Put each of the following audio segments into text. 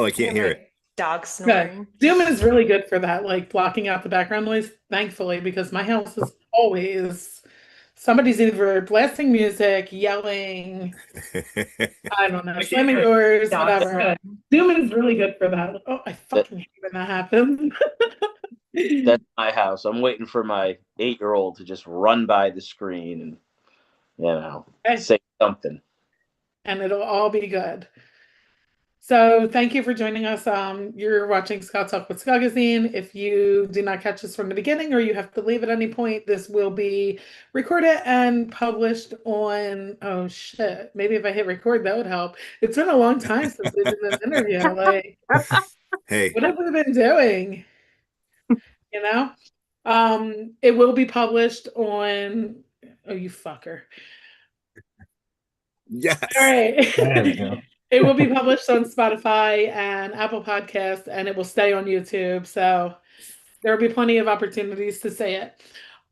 I can't hear it. Dog Good. snoring. Zoom is really good for that, like blocking out the background noise, thankfully, because my house is always somebody's either blasting music, yelling, I don't know, slamming doors, Dog whatever. Zoom is really good for that. Oh, I That fucking hate when that happens. that's my house. I'm waiting for my 8-year-old to just run by the screen and Okay. say something. And it'll all be good. So thank you for joining us. You're watching Ska Talk with SKAgazine. If you do not catch us from the beginning or you have to leave at any point, this will be recorded and published on, oh shit, maybe if I hit record, that would help. It's been a long time since we did this interview. Like, Hey, what have we been doing? You know? It will be published on, oh, you fucker. yes. All right. There we go. It will be published on Spotify and Apple Podcasts, and it will stay on YouTube. So there will be plenty of opportunities to say it.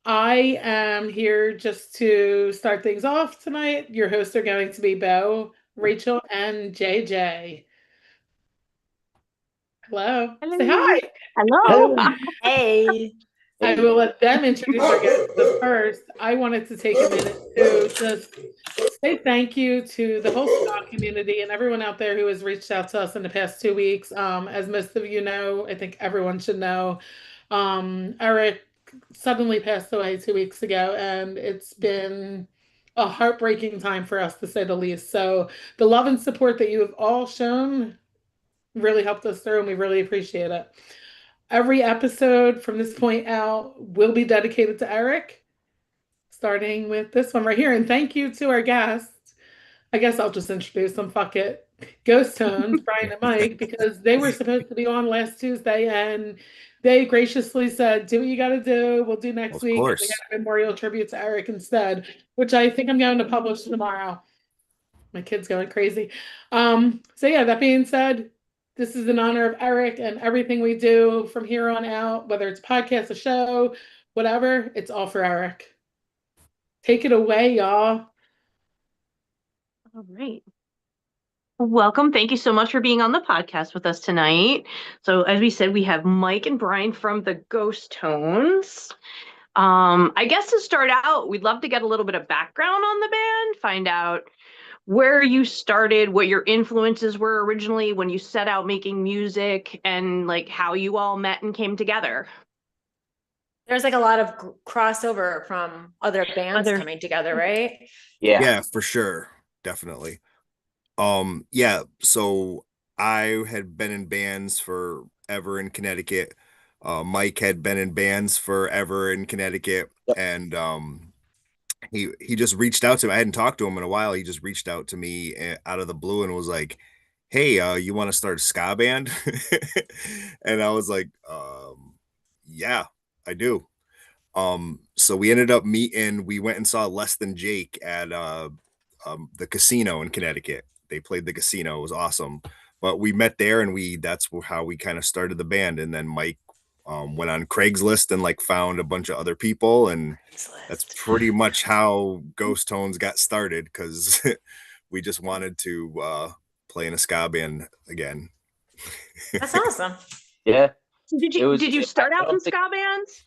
I am here just to start things off tonight. Your hosts are going to be Bo, Rachel, and JJ. Hello. Hello. Say hi. Hello. Hey. I will let them introduce our guests, but first, I wanted to take a minute to just say thank you to the whole Ska community and everyone out there who has reached out to us in the past 2 weeks. As most of you know, I think everyone should know, Eric suddenly passed away 2 weeks ago, and it's been a heartbreaking time for us, to say the least. So the love and support that you have all shown really helped us through, and we really appreciate it. Every episode from this point out will be dedicated to Eric, starting with this one right here. And thank you to our guests. I guess I'll just introduce them. Fuck it. Ghost Tones, Brian and Mike, because they were supposed to be on last Tuesday and they graciously said, do what you got to do. We'll do next week. Of course. We got a memorial tribute to Eric instead, which I think I'm going to publish tomorrow. My kid's going crazy. So yeah, that being said, this is in honor of Eric, and everything we do from here on out, whether it's a podcast, a show, whatever, it's all for Eric. Take it away, y'all. All right. Welcome. Thank you so much for being on the podcast with us tonight. So as we said, we have Mike and Brian from the Ghost Tones. I guess to start out, we'd love to get a little bit of background on the band, find out where you started, what your influences were originally when you set out making music, and like how you all met and came together. There's like a lot of crossover from other bands coming together, right? Yeah, for sure. Definitely. Yeah, so I had been in bands forever in Connecticut. Mike had been in bands forever in Connecticut, and he just reached out to me. I hadn't talked to him in a while. He just reached out to me out of the blue and was like, hey, you want to start a ska band? And I was like, yeah, I do. So we ended up meeting. We went and saw Less Than Jake at the casino in Connecticut. They played the casino. It was awesome. But we met there, and that's how we kind of started the band. And then Mike went on Craigslist and like found a bunch of other people, and that's pretty much how Ghost Tones got started, because we just wanted to play in a ska band again. That's awesome. Yeah. Did you start out in ska bands?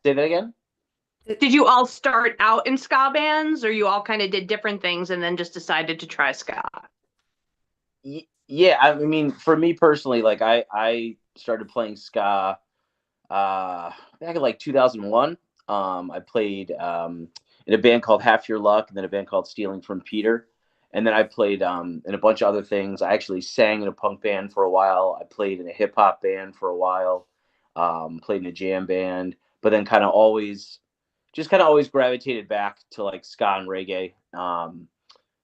Say that again? Did you all start out in ska bands, or you all kind of did different things and then just decided to try ska? Yeah, I mean, for me personally, like I started playing ska back in like 2001. I played in a band called Half Your Luck, and then a band called Stealing from Peter. And then I played in a bunch of other things. I actually sang in a punk band for a while. I played in a hip hop band for a while. Played in a jam band, but then kind of always gravitated back to like ska and reggae.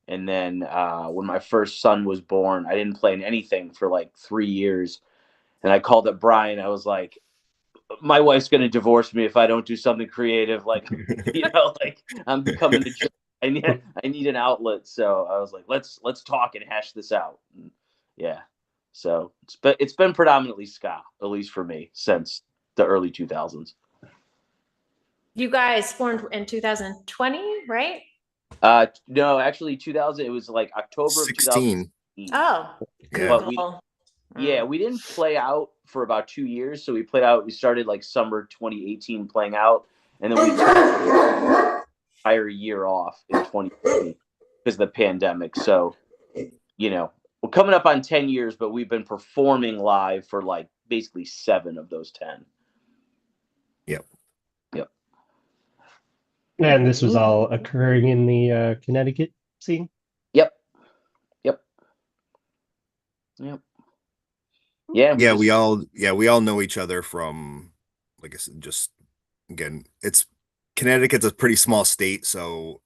And then when my first son was born, I didn't play in anything for like 3 years. And I called up Brian. I was like, my wife's going to divorce me if I don't do something creative. Like, like I'm becoming I need an outlet. So I was like, let's talk and hash this out. And yeah. So it's been predominantly ska, at least for me, since the early 2000s. You guys formed in 2020, right? No, actually 2000, it was like October of 16. 2016. Oh, Yeah. cool. Yeah, we didn't play out for about 2 years. So we started like summer 2018 playing out, and then we took an entire year off in 2020 because of the pandemic. So, we're coming up on 10 years, but we've been performing live for like basically 7 of those 10. Yep. Yep. And this was all occurring in the Connecticut scene? Yep. Yep. Yep. Yeah. Yeah, we all know each other from, like I said, just again, Connecticut's a pretty small state, so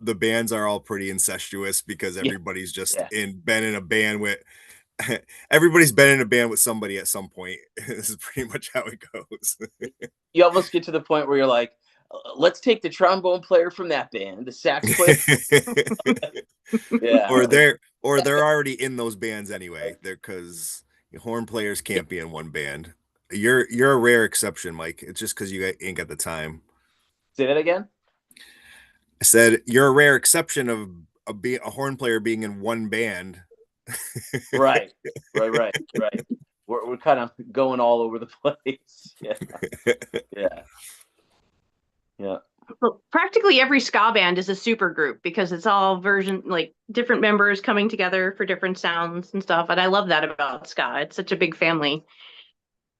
the bands are all pretty incestuous because everybody's just been in a band with everybody's been in a band with somebody at some point. This is pretty much how it goes. You almost get to the point where you're like, let's take the trombone player from that band, the sax player. Yeah. Or they're already in those bands anyway. They're because horn players can't be in one band. You're a rare exception, Mike. It's just because you ain't got the time. Say that again. I said you're a rare exception of a horn player being in one band. Right. We're kind of going all over the place. Yeah. Well, practically every ska band is a super group because it's all like different members coming together for different sounds and stuff. And I love that about ska. It's such a big family.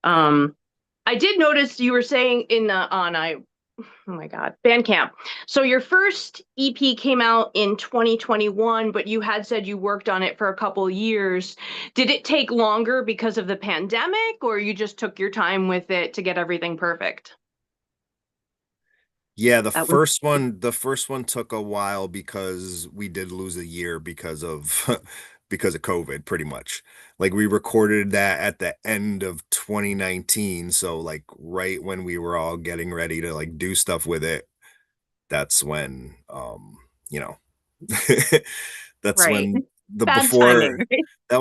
I did notice you were saying oh my God, Bandcamp. So your first EP came out in 2021, but you had said you worked on it for a couple of years. Did it take longer because of the pandemic, or you just took your time with it to get everything perfect? Yeah, the first one took a while because we did lose a year because of because of COVID, pretty much. Like we recorded that at the end of 2019, so like right when we were all getting ready to like do stuff with it, that's when you know that's Right. when the Bad before timing, right? that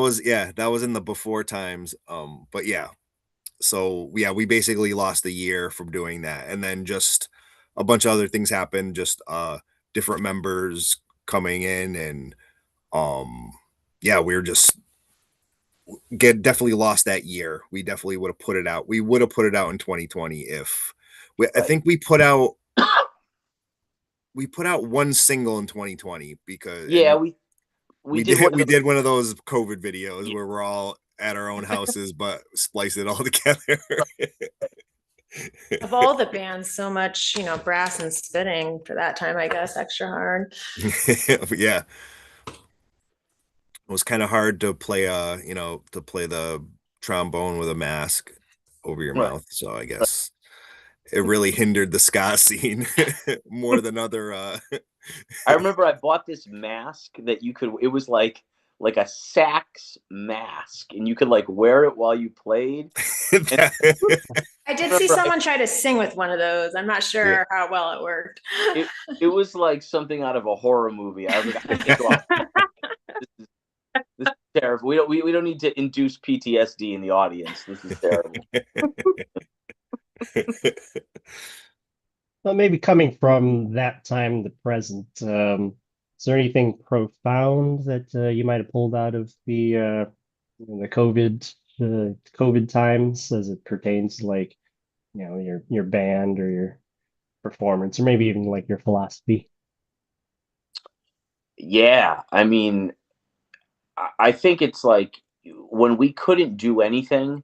was in the before times. But yeah, so yeah, we basically lost a year from doing that, and then just a bunch of other things happened, just different members coming in, and yeah, we were just definitely lost that year. We definitely would have put it out. We would have put it out in 2020 if I think we put out one single in 2020 because we did one of those COVID videos where we're all at our own houses but splice it all together. Of all the bands, so much, brass and spitting for that time, I guess, extra hard. Yeah. It was kind of hard to play the trombone with a mask over your mouth. So I guess it really hindered the ska scene more than other I remember I bought this mask that it was like a sax mask, and you could like wear it while you played. I did see someone try to sing with one of those. I'm not sure how well it worked. It was like something out of a horror movie. I was like, I can't go off. This is terrible. We don't need to induce PTSD in the audience. This is terrible. Well, maybe coming from that time to present, is there anything profound that you might have pulled out of the COVID times as it pertains to like your band or your performance or maybe even like your philosophy? Yeah, I mean, I think it's like when we couldn't do anything,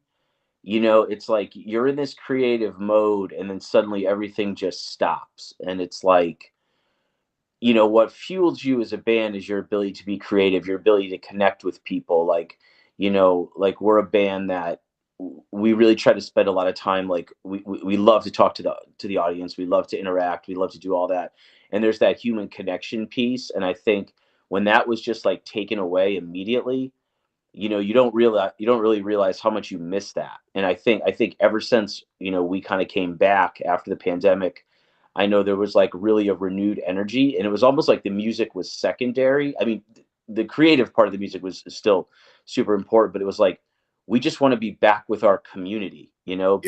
it's like you're in this creative mode and then suddenly everything just stops. And it's like, what fuels you as a band is your ability to be creative, your ability to connect with people. Like, like we're a band that we really try to spend a lot of time. Like we love to talk to the audience. We love to interact. We love to do all that. And there's that human connection piece. And I think when that was just like taken away immediately, you don't really realize how much you miss that. And I think ever since, we kind of came back after the pandemic, I know there was like really a renewed energy, and it was almost like the music was secondary. I mean, the creative part of the music was still super important, but it was like, we just want to be back with our community, Yep.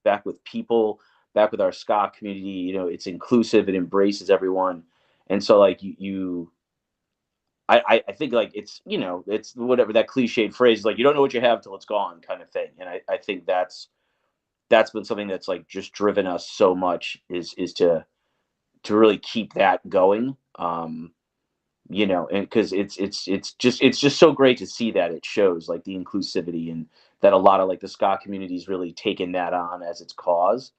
back with people, back with our ska community. It's inclusive, it embraces everyone. And so like I think like it's, you know, it's whatever that cliched phrase, like you don't know what you have till it's gone kind of thing. And I think that's been something that's like just driven us so much is to really keep that going. You know, and because it's just so great to see that it shows like the inclusivity and that a lot of like the ska community's really taken that on as its cause.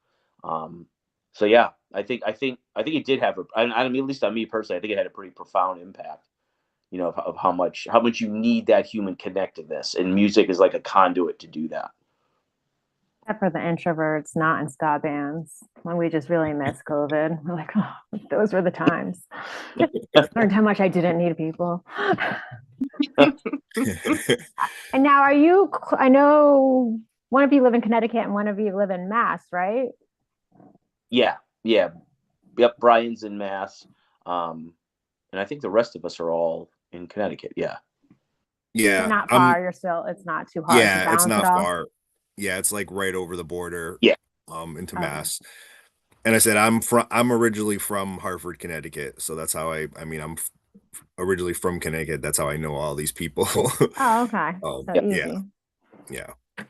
Um, so yeah, I think it did have I mean, at least on me personally, I think it had a pretty profound impact. You know, of how much you need that human connectedness, and music is like a conduit to do that. Except for the introverts, not in ska bands, when we just really miss COVID. We're like, oh, those were the times. Learned how much I didn't need people. And now, I know one of you live in Connecticut and one of you live in Mass, right? Yeah, yeah, yep. Brian's in Mass, and I think the rest of us are all in Connecticut. Yeah. You're Yeah, not far. It's not too hard to yeah, it's balance it not off. far. Yeah, it's like right over the border, Yeah. into Okay. Mass. And I said I'm originally from Hartford, Connecticut, so that's how I mean originally from Connecticut. That's how I know all these people. Oh, okay. So Yeah. Yeah, easy. yeah.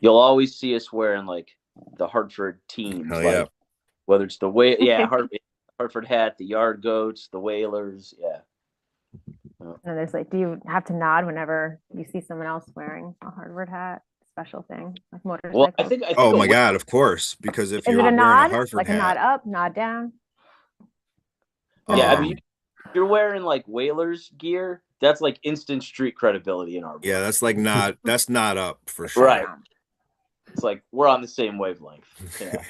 You'll always see us wearing like the Hartford teams, Hell yeah. like whether it's Hartford hat, the Yard Goats, the Whalers. Yeah. And there's like, do you have to nod whenever you see someone else wearing a Harvard hat? Special thing, like Well, motorcycles. I think Oh a my God, of course. Because if Is you're it a wearing a nod? Hartford Like a nod hat, up, nod down? yeah, I um, mean, if you're wearing like Whalers gear, that's like instant street credibility in our book. yeah, that's not up for sure. Right. It's like we're on the same wavelength. Yeah.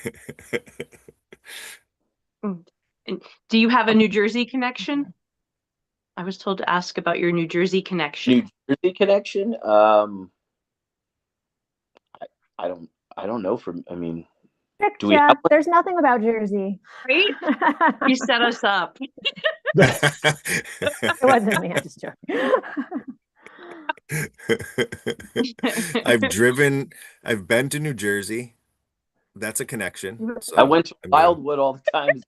And do you have a New Jersey connection? I was told to ask about your New Jersey connection. New Jersey connection. I don't. I don't know. I mean, Tricked do we ya. have one? There's nothing about Jersey. Right? You set us up. It wasn't me. I'm just joking. I've been to New Jersey. That's a connection. I So went to I mean, Wildwood all the time.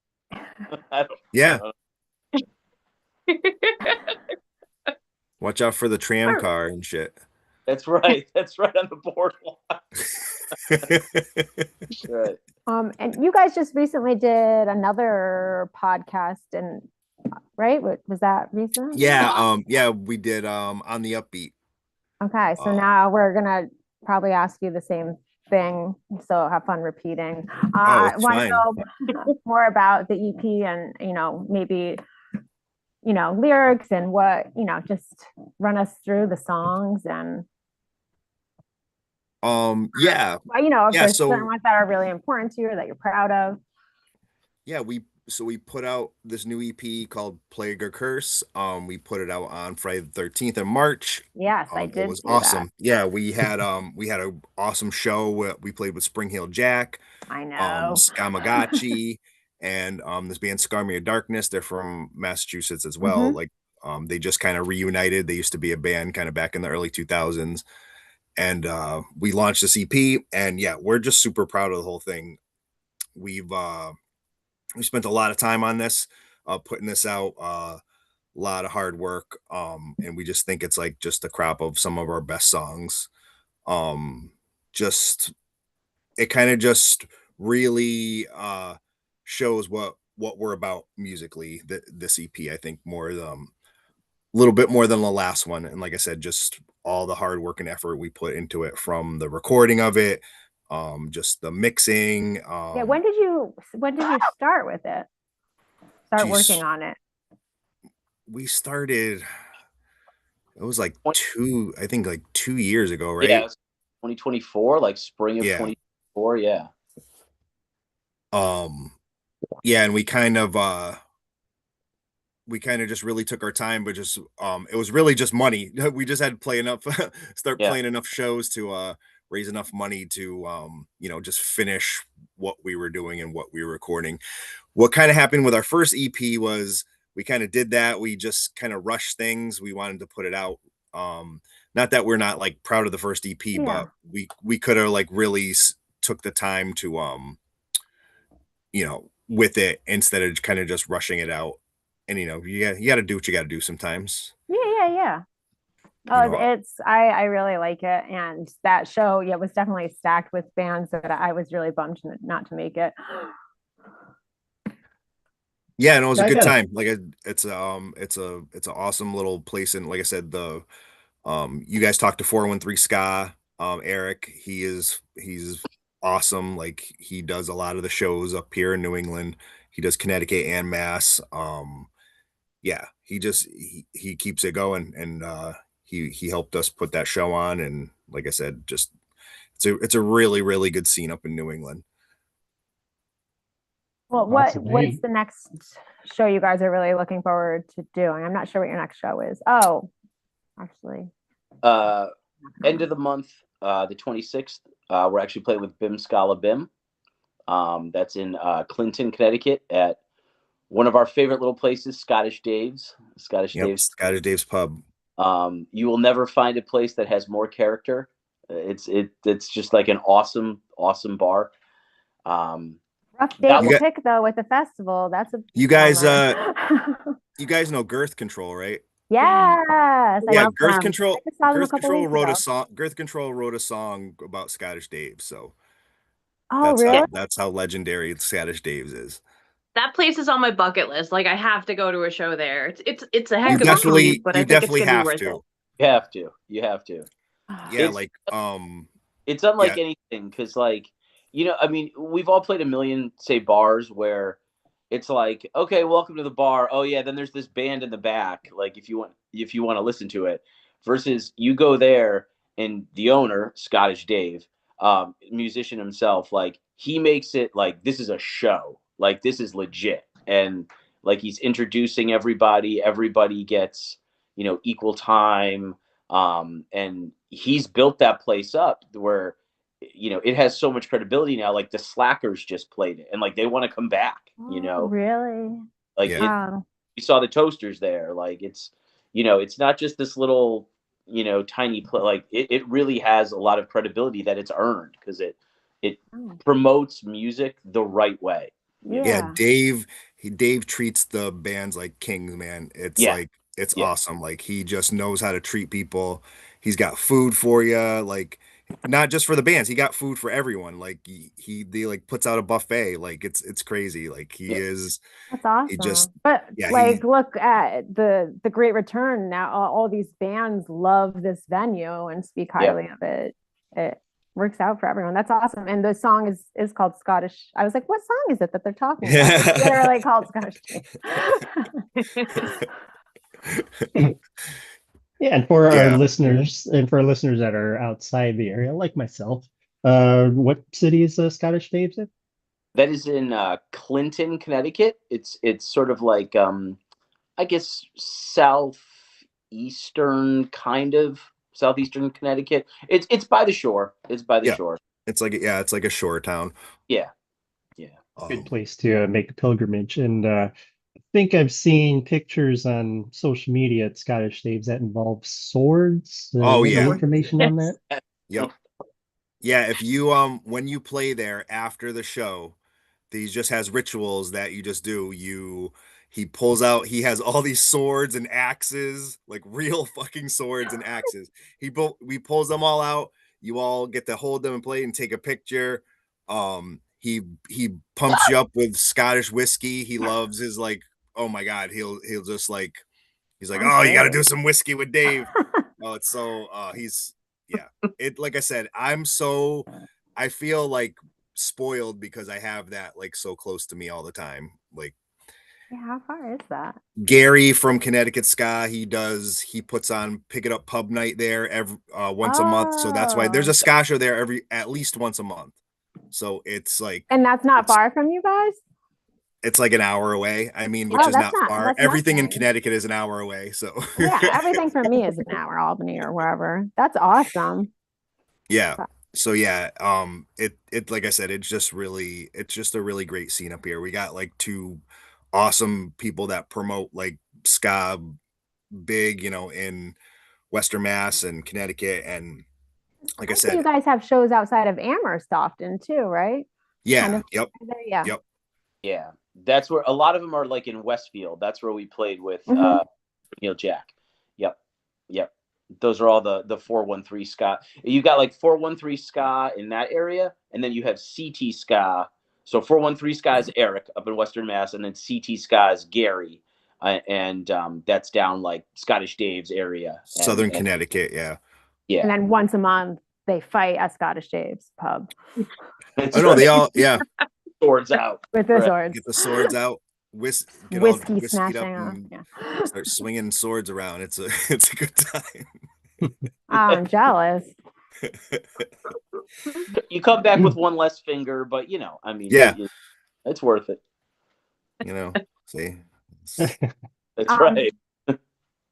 I yeah, don't watch out for the tram car and shit. That's right. That's right on the boardwalk. Right. And you guys just recently did another podcast, and right? Was that recent? Yeah, we did on the upbeat. Okay, so now we're gonna probably ask you the same thing. So have fun repeating. I It's want to fine. know more about the EP, and maybe lyrics and what just run us through the songs and Yeah. if Yeah, there's so certain ones that are really important to you or that you're proud of. yeah, we put out this new EP called Plague or Curse. We put it out on Friday the 13th of March. Yes, I It did was see awesome. that. Yeah, we had an awesome show. We played with Spring Heel Jack, I know. SKAgazine, and this band Scar Me of Darkness. They're from Massachusetts as well. Mhm. Like they just kind of reunited. They used to be a band kind of back in the early 2000s. And we launched this EP, and yeah, we're just super proud of the whole thing. We spent a lot of time on this, putting this out, a lot of hard work, and we just think it's like just a crop of some of our best songs. Um, just it kind of just really shows what we're about musically. This EP, I think, more little bit more than the last one, and like I said, just all the hard work and effort we put into it, from the recording of it, just the mixing. Yeah, when did you start with it? Start Geez, working on it? we started, it was like 20 I think like 2 years ago, Yeah, right? it was 2024, like spring of Yeah. 2024. Yeah. Yeah, and we kind of just really took our time, but just it was really just money. We just had to play enough start Yeah. playing enough shows to raise enough money to just finish what we were doing and what we were recording. What kind of happened with our first EP was we kind of did that. We just kind of rushed things. We wanted to put it out. Not that we're not like proud of the first EP, Yeah. but we could have like really took the time to with it instead of kind of just rushing it out. and you got to do what you got to do sometimes. Yeah. Oh, I really like it, and that show, yeah, was definitely stacked with bands that I was really bummed not to make it. Yeah, and it was a I good got time. Like it's an awesome little place, and like I said, you guys talked to 413 Ska, Eric. He's awesome. Like he does a lot of the shows up here in New England. He does Connecticut and Mass. Yeah, he keeps it going, and he helped us put that show on, and like I said, just it's a really really good scene up in New England. Well, Awesome. what's the next show you guys are really looking forward to doing? I'm not sure what your next show is. Oh, actually, End of the month, the 26th, we're actually playing with Bim Scala Bim. That's in Clinton, Connecticut, at one of our favorite little places, Scottish Dave's. Dave's. Scottish Dave's Pub. You will never find a place that has more character. It's just like an awesome bar. rough day to pick though with the festival. That's a you guys you guys know Girth Control, right? Yes. Yeah, Girth Control wrote a song. Girth Control wrote a song about Scottish Dave, so really? That's how legendary Scottish Dave's is. That place is on my bucket list. Like I have to go to a show there. It's a heck of a commute, but I think it's gonna be worth it. You have to. Yeah, it's unlike anything, because like, I mean, we've all played a million, say, bars where it's like, okay, welcome to the bar. Oh yeah, then there's this band in the back, like if you want to listen to it, versus you go there and the owner, Scottish Dave, musician himself, like he makes it like this is a show, like this is legit, and like he's introducing everybody gets equal time, and he's built that place up where it has so much credibility now. Like the Slackers just played it, and like they want to come back. Really? Like you saw the Toasters there. Like it's not just this little tiny like it really has a lot of credibility that it's earned, because it promotes music the right way. Yeah, Dave treats the bands like kings, man. It's awesome. Like he just knows how to treat people. He's got food for you, like not just for the bands. He got food for everyone. Like he like puts out a buffet. Like it's crazy. Like he is. That's awesome. He just look at the Great Return now. All these bands love this venue and speak highly of it. It works out for everyone. That's awesome. And the song is called Scottish. I was like, what song is it that they're talking about? It's literally called Scottish. Yeah, and for our listeners that are outside the area, like myself, what city is Scottish Dave's in? That is in Clinton, Connecticut. It's sort of like I guess southeastern Connecticut. It's by the shore. It's by the shore. It's like a shore town. Yeah. Good place to make a pilgrimage. And I think I've seen pictures on social media at Scottish Dave's that involve swords. Any information on that? Yep. Yeah, if you when you play there after the show, he just has rituals that you just do. He pulls out, he has all these swords and axes, like real fucking swords and axes. We pulls them all out. You all get to hold them and play and take a picture. He pumps you up with Scottish whiskey. He loves his like, oh my God, he'll just like, he's like, oh, you got to do some whiskey with Dave. Oh, it's so like I said, I feel like spoiled because I have that like so close to me all the time. Like, how far is that? Gary from Connecticut Ska, he puts on Pick It Up Pub Night there once a month. So that's why there's a ska show there at least once a month. So it's like, and that's not far from you guys. It's like an hour away. I mean, which is not far. Everything in Connecticut is an hour away. So everything for me is an hour, Albany or wherever. That's awesome. Yeah. So it like I said, it's just a really great scene up here. We got like two awesome people that promote like ska big, in Western Mass and Connecticut, and like I said, you guys have shows outside of Amherst often too, right? Yeah. Yep. Yeah. That's where a lot of them are, like in Westfield. That's where we played with Neil Jack. Yep. Yep. Those are all the 413 ska. You got like 413 ska in that area, and then you have CT ska. So 413 ska is Eric up in Western Mass, and then CT ska is Gary, and that's down like Scottish Dave's area, Southern and Connecticut, yeah. yeah. And then once a month they fight at Scottish Dave's pub. That's Oh no, right. they all, yeah, Swords out with their Right. swords. get the swords out, get all Whiskey whiskied up smashing off. and Yeah. start swinging swords around. It's a good time. I'm jealous. You come back with one less finger, but you know, I mean, Yeah. it's worth it. You know, see, That's right. Do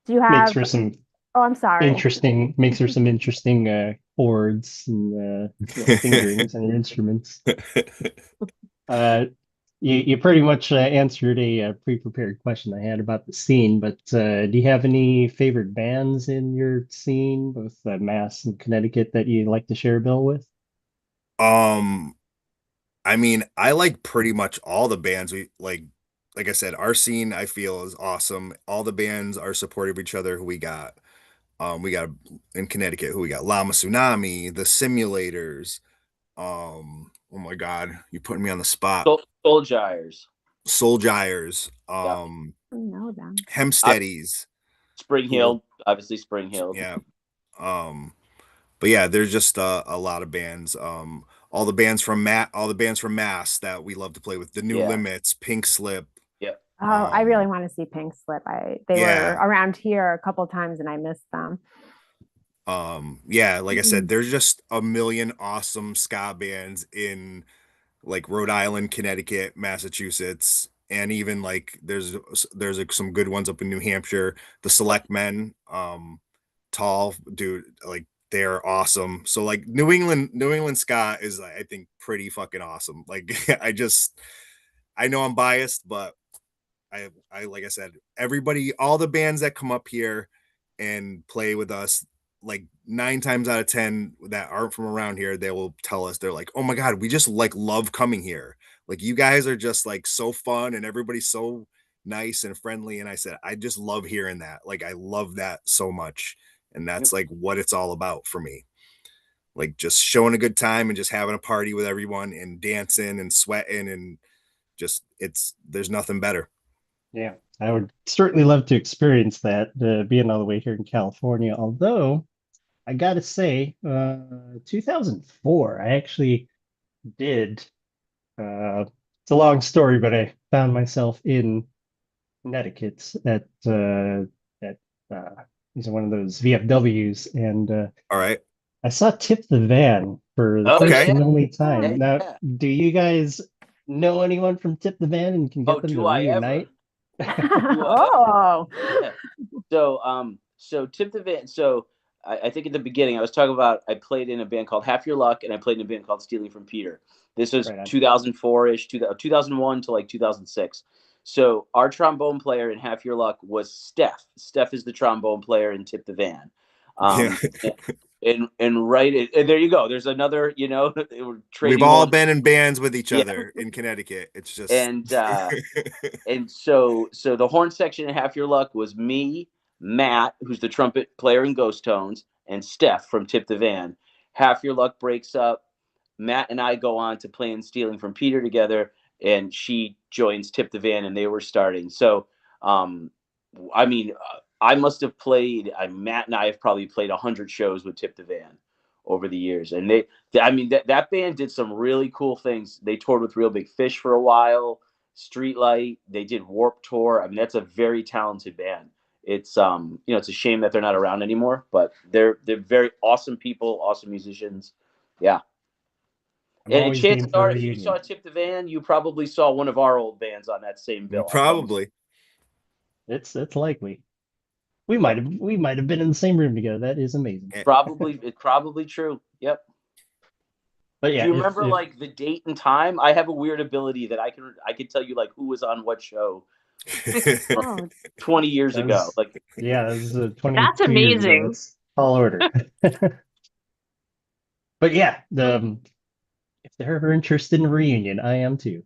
you have? Makes for some Oh, I'm sorry. makes for some interesting chords and fingerings on your instruments. You pretty much answered a pre-prepared question I had about the scene, but do you have any favorite bands in your scene, both Mass and Connecticut, that you like to share a bill with? I mean, I like pretty much all the bands we like. Like I said, our scene I feel is awesome. All the bands are supportive of each other. Who we got in Connecticut. Who we got? Llama Tsunami, the Simulators. Oh my God, you putting me on the spot. Soul Gyres. Soul Gyres. I know them. Hempsteadies. Spring Hill, obviously Spring Hill. Yeah. But yeah, there's just a lot of bands. All the bands from Mass that we love to play with. The New Limits, Pink Slip. Yeah. Oh, I really want to see Pink Slip. They were around here a couple times and I missed them. Yeah, like I said, there's just a million awesome ska bands in like Rhode Island, Connecticut, Massachusetts, and even like there's like some good ones up in New Hampshire. The Select Men, Tall, dude, like they're awesome. So like New England ska is, I think, pretty fucking awesome. Like I know I'm biased, but I like I said, everybody, all the bands that come up here and play with us, like 9 times out of 10 that aren't from around here, they will tell us, they're like, oh my God, we just like love coming here. Like you guys are just like so fun and everybody's so nice and friendly. And I said, I just love hearing that. Like I love that so much. And that's like what it's all about for me. Like just showing a good time and just having a party with everyone and dancing and sweating and just there's nothing better. Yeah, I would certainly love to experience that, being all the way here in California. Although I gotta say, 2004, I actually did. It's a long story, but I found myself in Connecticut at one of those VFWs, and All right. I saw Tip the Van for the first and only time. Now, do you guys know anyone from Tip the Van and can get them to reunite? Oh. Yeah. So Tip the Van. So I think at the beginning I was talking about I played in a band called Half Your Luck and I played in a band called Stealing from Peter. This was 2004-ish, 2001 to like 2006. So our trombone player in Half Your Luck was Steph. Steph is the trombone player in Tip the Van. And there you go. There's another, we've all been in bands with each other in Connecticut. It's just and so the horn section in Half Your Luck was me, Matt, who's the trumpet player in Ghost Tones, and Steph from Tip the Van. Half Your Luck breaks up. Matt and I go on to play in Stealing from Peter together, and she joins Tip the Van, and they were starting. So, I mean, I must have played. Matt and I have probably played 100 shows with Tip the Van over the years, and that band did some really cool things. They toured with Real Big Fish for a while, Streetlight. They did Warped Tour. I mean, that's a very talented band. It's it's a shame that they're not around anymore, but they're very awesome people, awesome musicians. Yeah. And chances are, if you saw Tip the Van, you probably saw one of our old bands on that same bill. Probably. It's likely. We might have been in the same room together. That is amazing. It's probably true. Yep. But yeah, do you remember like the date and time? I have a weird ability that I can tell you like who was on what show 20 years ago. Like yeah, this is 20. That's amazing. It's tall order. But yeah, if they're ever interested in a reunion, I am too.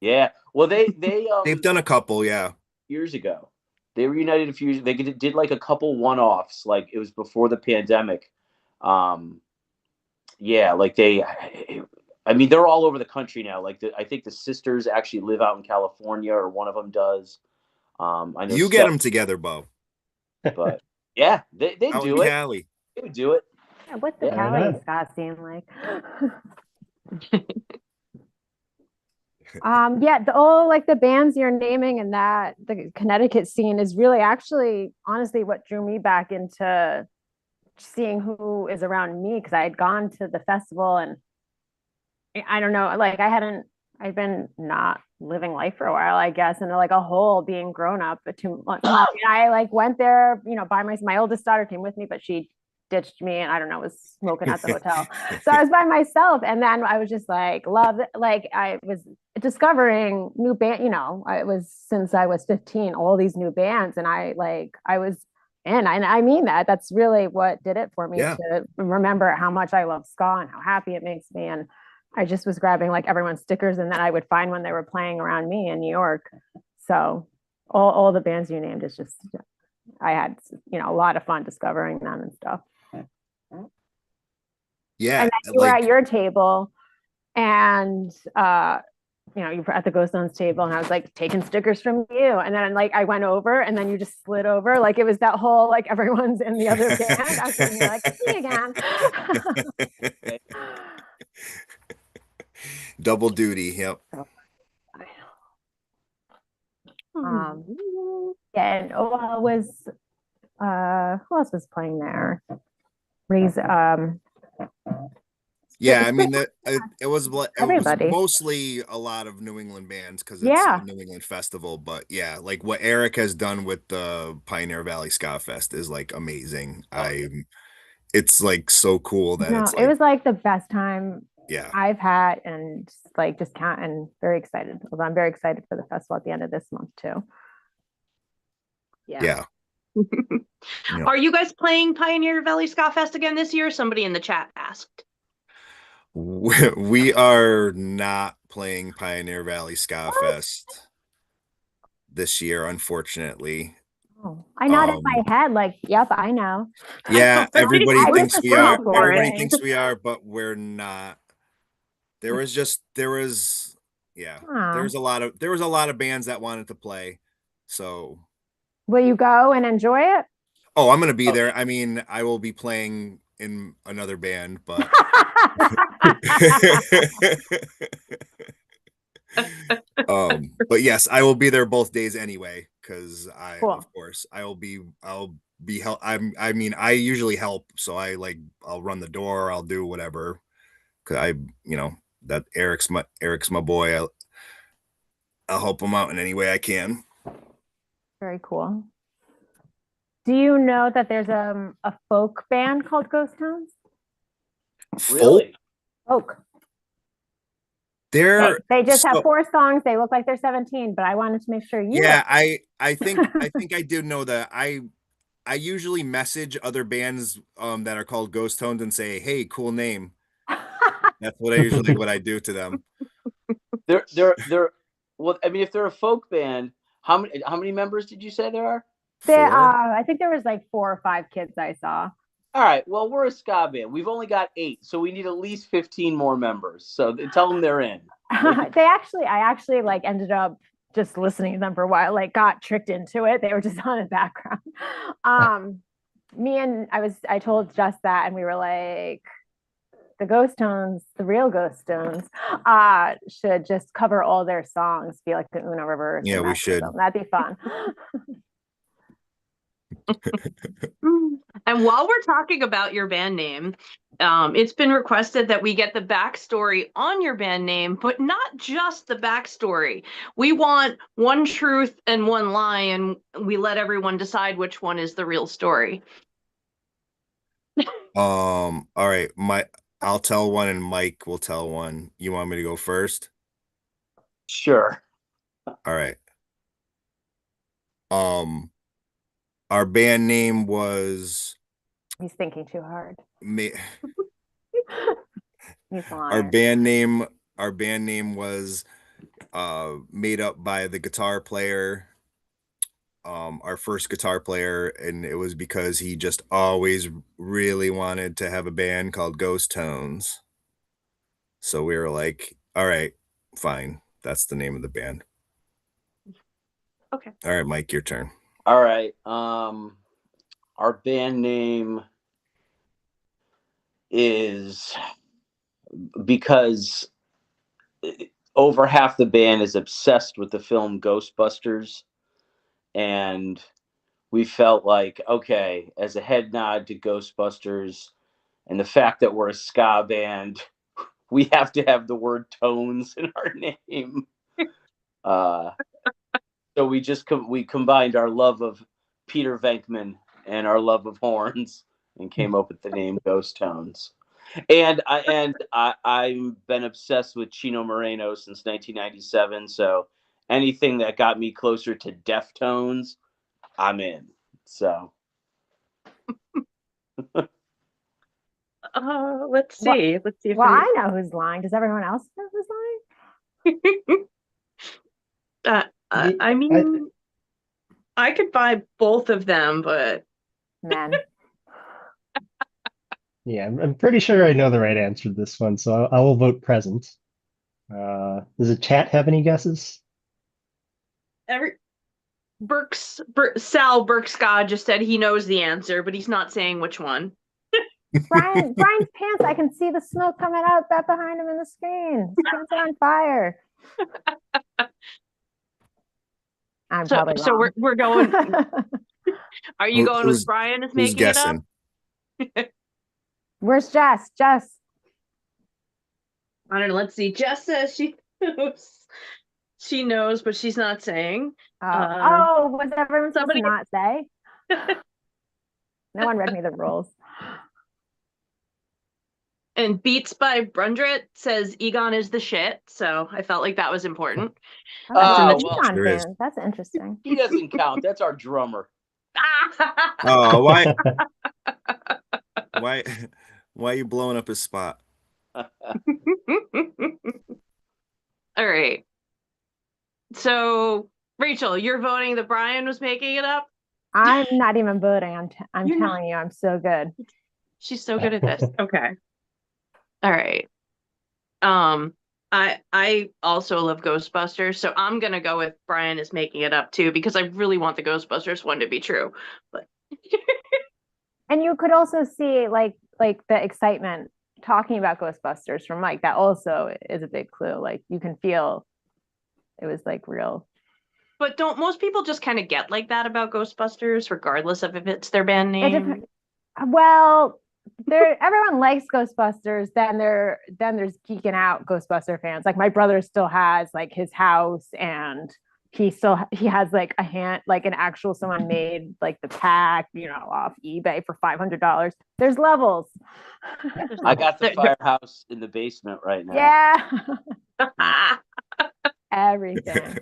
Yeah. Well, they They've done a couple, yeah. years ago. They reunited a few. They did like a couple one-offs. Like it was before the pandemic. Um, yeah, like they. I mean, they're all over the country now. Like I think the sisters actually live out in California, or one of them does. I know You get Steph, them together, Bo. but yeah, they Out in do it. Cali. They would do it. Yeah, what's the Yeah. Right Cali on. ska scene like? Yeah, like the bands you're naming and that the Connecticut scene is really actually honestly what drew me back into seeing who is around me because I had gone to the festival and I don't know, like I'd been not living life for a while, I guess, and like a whole being grown up too much. I like went there, by my oldest daughter came with me, but she ditched me and I don't know, was smoking at the hotel. So I was by myself. And then I was just like, love, like I was discovering new band, I was since I was 15, all these new bands. And I was in, and I mean that's really what did it for me Yeah. to remember how much I love ska and how happy it makes me. And I just was grabbing like everyone's stickers and then I would find when they were playing around me in New York. So all the bands you named is just, I had, a lot of fun discovering them and stuff. Yeah, And then you were at your table and, you were at the Ghost Zones table and I was like taking stickers from you. And then like I went over and then you just slid over. Like it was that whole, like everyone's in the other band. I was sitting here like, see again. double duty. Yep. Um, yeah, and was who else was playing there? Reese, Yeah, I mean that it was everybody. mostly a lot of New England bands because it's Yeah. a New England festival. But yeah, like what Eric has done with the Pioneer Valley Ska Fest is like amazing. It's like so cool that No, it's it like, was like the best time yeah, I've had, and like just can't, and very excited. Although I'm very excited for the festival at the end of this month too. yeah. Yeah. Are you guys playing Pioneer Valley Ska Fest again this year? Somebody in the chat asked. We are not playing Pioneer Valley Ska Fest this year, unfortunately. Oh, I nodded my head like, yep, I know. Yeah, everybody I thinks just we are. for Everybody it. thinks we are, but we're not. There was yeah, Aw. there was a lot of bands that wanted to play. So, Will you go and enjoy it? oh, I'm gonna be there. I mean, I will be playing in another band, but but yes, I will be there both days anyway, because Cool. of course, I'll be help. I mean, I usually help, so I'll run the door, I'll do whatever. Cause that Eric's my boy. I'll help him out in any way I can. Very cool. Do you know that there's a folk band called Ghost Towns? Really? Folk. They just have 4 songs. They look like they're 17, but I wanted to make sure you. Yeah, I think I did know that. I usually message other bands that are called Ghost Tones and say, "Hey, cool name." That's what I do to them. They're well, I mean, if they're a folk band, how many members did you say there are? 4? I think there was like 4 or 5 kids I saw. All right. Well, we're a ska band. We've only got 8, so we need at least 15 more members. So tell them they're in. I actually like ended up just listening to them for a while, like got tricked into it. They were just on the background. I told just that, and we were like, the Ghost Tones, the real Ghost Tones, should just cover all their songs, be like the Uno reverse. Yeah, we should. That'd be fun. And while we're talking about your band name, it's been requested that we get the backstory on your band name, but not just the backstory. We want one truth and one lie, and we let everyone decide which one is the real story. All right, I'll tell one and Mike will tell one. You want me to go first? Sure. All right. Our band name was. He's thinking too hard. He's Our band name was made up by the guitar player, our first guitar player, and it was because he just always really wanted to have a band called Ghost Tones. So we were like, all right, fine. That's the name of the band. Okay. All right, Mike, your turn. All right. Our band name is, because over half the band is obsessed with the film Ghostbusters, and we felt like, okay, as a head nod to Ghostbusters and the fact that we're a ska band, we have to have the word tones in our name. So we combined our love of Peter Venkman and our love of horns and came up with the name Ghost Tones. And I've been obsessed with Chino Moreno since 1997. So anything that got me closer to Deftones, I'm in. So let's see. Let's see if Well, I know who's lying. Does everyone else know who's lying? I mean, I could buy both of them, but Men. Yeah, I'm pretty sure I know the right answer to this one, so I will vote present. Does the chat have any guesses? Sal Burkska just said he knows the answer, but he's not saying which one. Brian's pants. I can see the smoke coming out that behind him in the screen. His pants are on fire. I'm probably wrong. So we're going. Are you going with Brian as making it up? Where's Jess? Jess. I don't know. Let's see. Jess says she knows. She knows, but she's not saying. Was everyone supposed to not say? No one read me the rules. And Beats by Brundret says Egon is the shit, so I felt like that was important. That's interesting. He doesn't count. That's our drummer. Oh, why are you blowing up his spot? All right. So, Rachel, you're voting that Brian was making it up? I'm not even voting. I'm telling you, I'm so good. She's so good at this. Okay. All right. I also love Ghostbusters, so I'm gonna go with Brian is making it up too, because I really want the Ghostbusters one to be true. But and you could also see like the excitement talking about Ghostbusters from Mike. That also is a big clue. Like you can feel it was like real. But don't most people just kind of get like that about Ghostbusters, regardless of if it's their band name? Well, everyone likes Ghostbusters. Then there's geeking out Ghostbuster fans. Like my brother still has like his house, and he has like an actual someone made like the pack, off eBay for $500. There's levels. I got the firehouse in the basement right now. Yeah. Everything.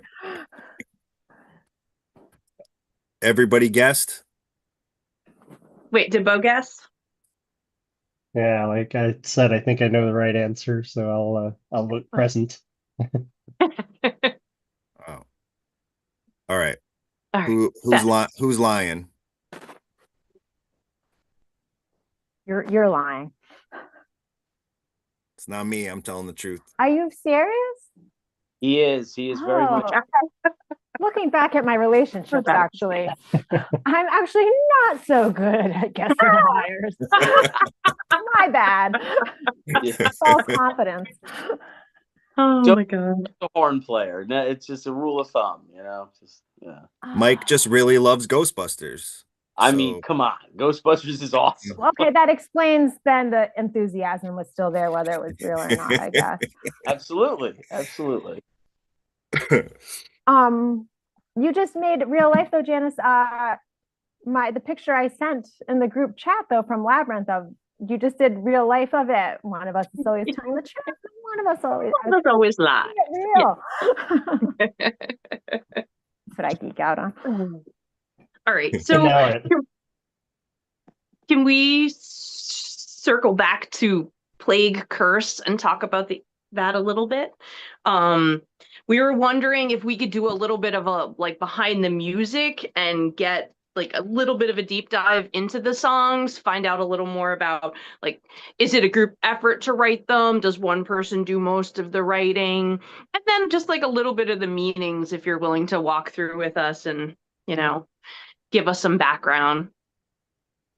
Everybody guessed? Wait, did Bo guess? Yeah, like I said, I think I know the right answer, so I'll vote present. Oh. All right. All right. Who's lying? You're lying. It's not me. I'm telling the truth. Are you serious? He is very much. Looking back at my relationships, actually, I'm actually not so good at guessing liars. My bad. False confidence. Oh my god. The horn player. No, it's just a rule of thumb, Just Mike just really loves Ghostbusters. I mean, come on. Ghostbusters is awesome. Okay, that explains then the enthusiasm was still there, whether it was real or not, I guess. Absolutely. You just made real life though, Janice. The picture I sent in the group chat though from Labyrinth of you just did real life of it. One of us is always telling the truth. One of us always lie. Real. Yeah. That's what I geek out on. All right. So can we circle back to Plague Curse and talk about the that a little bit. We were wondering if we could do a little bit of a like behind the music and get like a little bit of a deep dive into the songs, find out a little more about like, is it a group effort to write them? Does one person do most of the writing? And then just like a little bit of the meanings if you're willing to walk through with us and, you know, give us some background.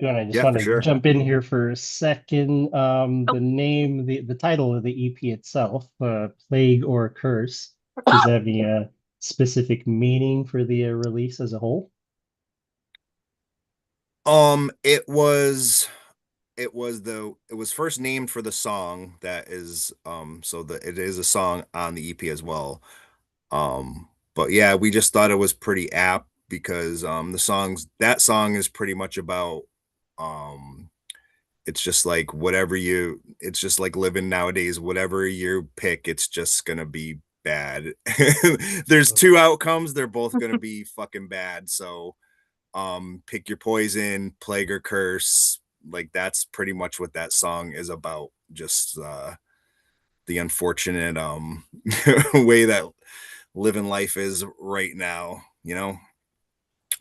I just Yeah, want for to sure. jump in here for a second. The name, the title of the EP itself, Plague or Curse, does that have any specific meaning for the release as a whole? It was first named for the song that is so that it is a song on the EP as well. But yeah, we just thought it was pretty apt because that song is pretty much about um it's just like it's just like living nowadays, whatever you pick, it's just gonna be bad. There's two outcomes, they're both gonna be fucking bad. So pick your poison, plague or curse. Like that's pretty much what that song is about. Just the unfortunate way that living life is right now, you know.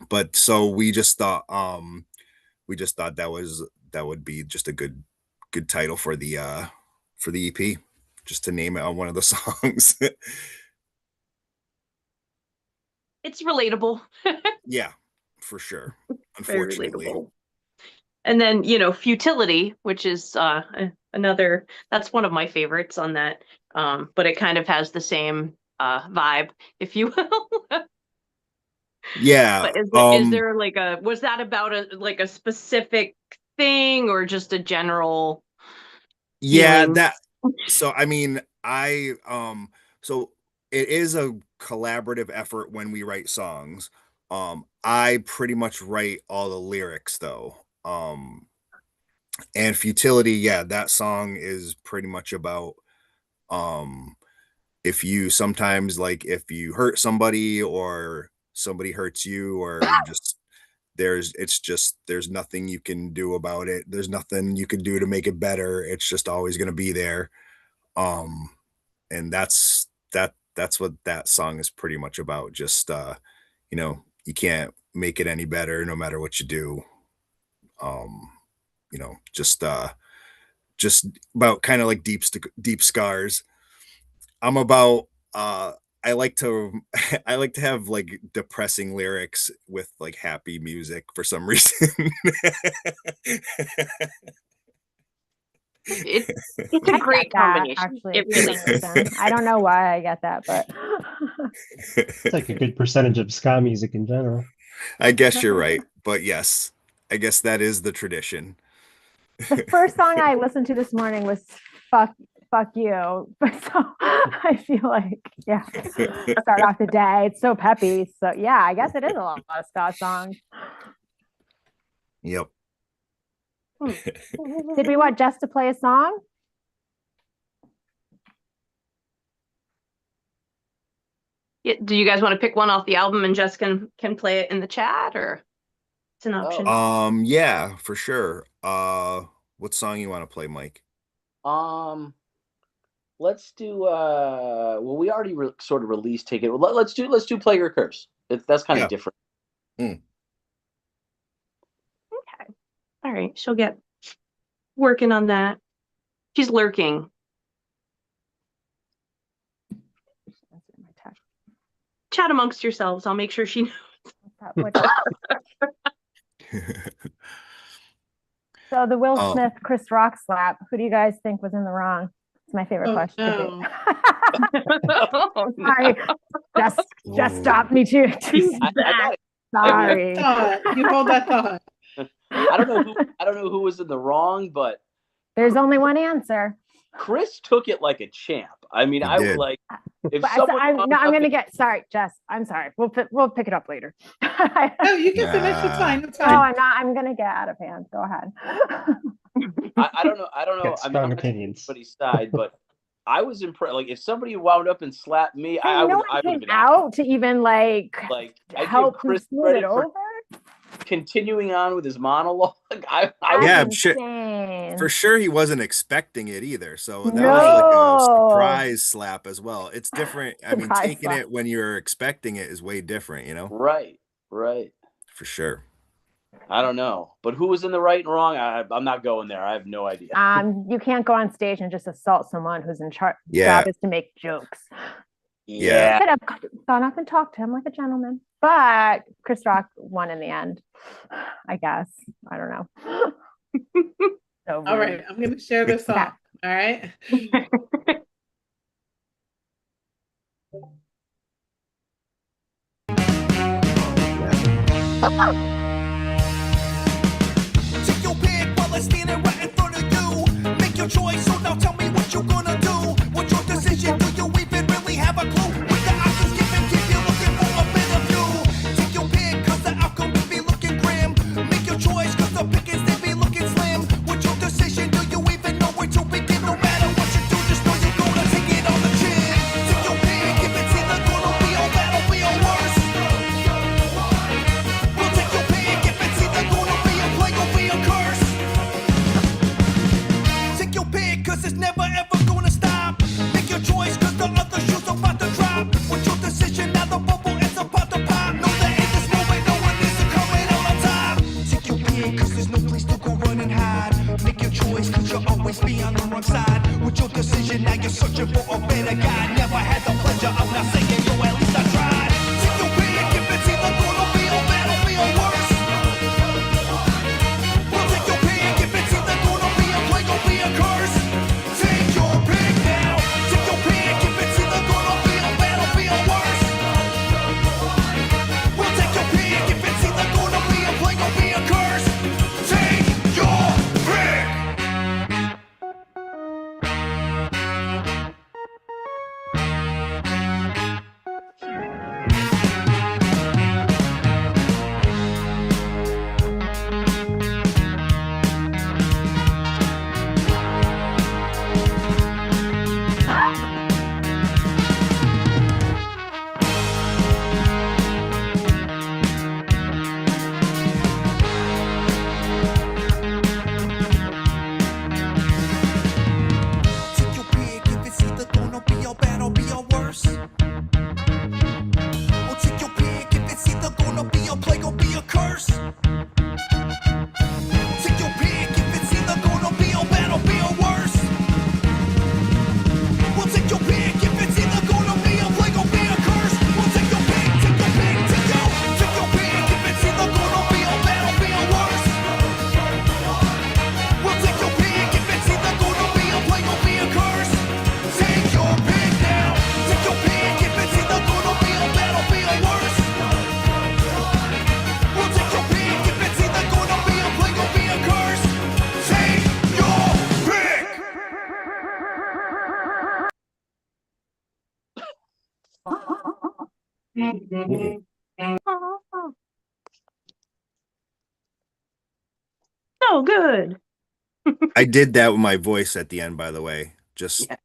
But so we just thought that would be just a good title for the EP, just to name it on one of the songs. It's relatable. Yeah, for sure. Very Unfortunately. relatable. And then, you know, Futility, which is another, that's one of my favorites on that. But it kind of has the same vibe, if you will. Yeah. But is there like was that about a specific thing or just a general Yeah, feeling? that so I mean, so it is a collaborative effort when we write songs. I pretty much write all the lyrics though. And Futility, yeah, that song is pretty much about um if you sometimes like if you hurt somebody or somebody hurts you or just there's nothing you can do about it. There's nothing you can do to make it better. It's just always going to be there. Um and that's what that song is pretty much about. Just you know, you can't make it any better no matter what you do. Um you know, just about kind of like deep scars. I'm about I like to I like to have like depressing lyrics with like happy music for some reason. It it's a I get great that combination. actually It to really some is. extent. I don't know why I get that, but It's like a good percentage of ska music in general. I guess you're right, but yes, I guess that is the tradition. the first song I listened to this morning was fuck you. So I feel like, yeah, start off the day. It's so peppy. So yeah, I guess it is a lot of ska songs. Yep. Did we want Jess to play a song? Yeah, do you guys want to pick one off the album and Jess can play it in the chat, or it's an option? Yeah, for sure. What song you want to play, Mike? Let's do well, we already sort of released Take It. Let's do Plague or Curse. That's kind of different. Okay. All right. She'll get working on that. She's lurking. Chat amongst yourselves. I'll make sure she knows. So the Will Smith, Chris Rock slap, who do you guys think was in the wrong? It's my favorite question. No. Oh, no. Sorry, just stop me too. Sorry. You hold that thought. I don't know who was in the wrong, but there's only one answer. Chris took it like a champ. I mean, I would like if someone. I'm gonna get sorry, Jess. I'm sorry. We'll pick it up later. No, you can finish. It's fine. It's fine. No, I'm not. I'm gonna get out of hand. Go ahead. I don't know. I'm not opinions. Anybody's side, but I was impressed. Like if somebody wound up and slapped me, I would. I would came out to even like I help give Chris smooth credit it over. continuing on with his monologue. That's Yeah, insane. for sure he wasn't expecting it either. So that was No. like a surprise slap as well. It's different. I mean, Surprise taking slap. it when you're expecting it is way different, you know? Right. For sure. I don't know, but who was in the right and wrong? I'm not going there. I have no idea. You can't go on stage and just assault someone whose Yeah. job is to make jokes. Yeah. I could have gone up and talked to him like a gentleman, but Chris Rock won in the end, I guess. I don't know. So All right, I'm going to share this song. Yeah. All right. Take your pick while I'm standing right in front of you. Make your choice, so now tell me what you're gonna do. What's your decision? Do you even really have a clue? With the options given, keep you looking for a better view. Take your pick, cause the outcome will be looking grim. Make your choice, cause the pickings they be looking slim. What's your decision? Do you even know where to begin? No matter what you do, just know you're gonna take it on the chin. Take your pick, if it's either gonna be or that'll be or worse. We'll take your pick, if it's either gonna be a play or be a curse. Take your pick, cause it's never ever gonna stop. Make your choice, cause the other shoes are about to drop. What's your decision? Now the bubble is about to pop. Know that in this moment, no one is coming out on top. Take your pick, cause there's no place to go run and hide. Make your choice, cause you'll always be on the wrong side. What's your decision? Now you're searching for a better guide. Never had the pleasure of not saying, yo, at least I tried. Take your pick, if it's either gonna be or that'll be or worse. We'll take your pick, if it's either gonna be a play or be a curse. Take your pick now. Take your pick, if it's either gonna be or that'll be or worse. We'll take your pick, if it's either gonna be a play or be a curse. Take your pick. Take your pick, if it's either gonna be or bad or be or worse. Or take your pick, if it's either gonna be a plague or be a curse. Take your pick, if it's either gonna be or bad or be or worse. We'll take your pick, if it's either gonna be a plague or be a curse. We'll take your pick, take your pick, take your pick, if it's either gonna be or bad or be or worse. We'll take your pick, if it's either gonna be a plague or be a curse. Take your pick now. Take your pick, if it's either gonna be or bad or be or worse. We'll take your pick, if it's either gonna be a plague or be a curse. Take your pick. So good. I did that with my voice at the end, by the way. Just Yeah.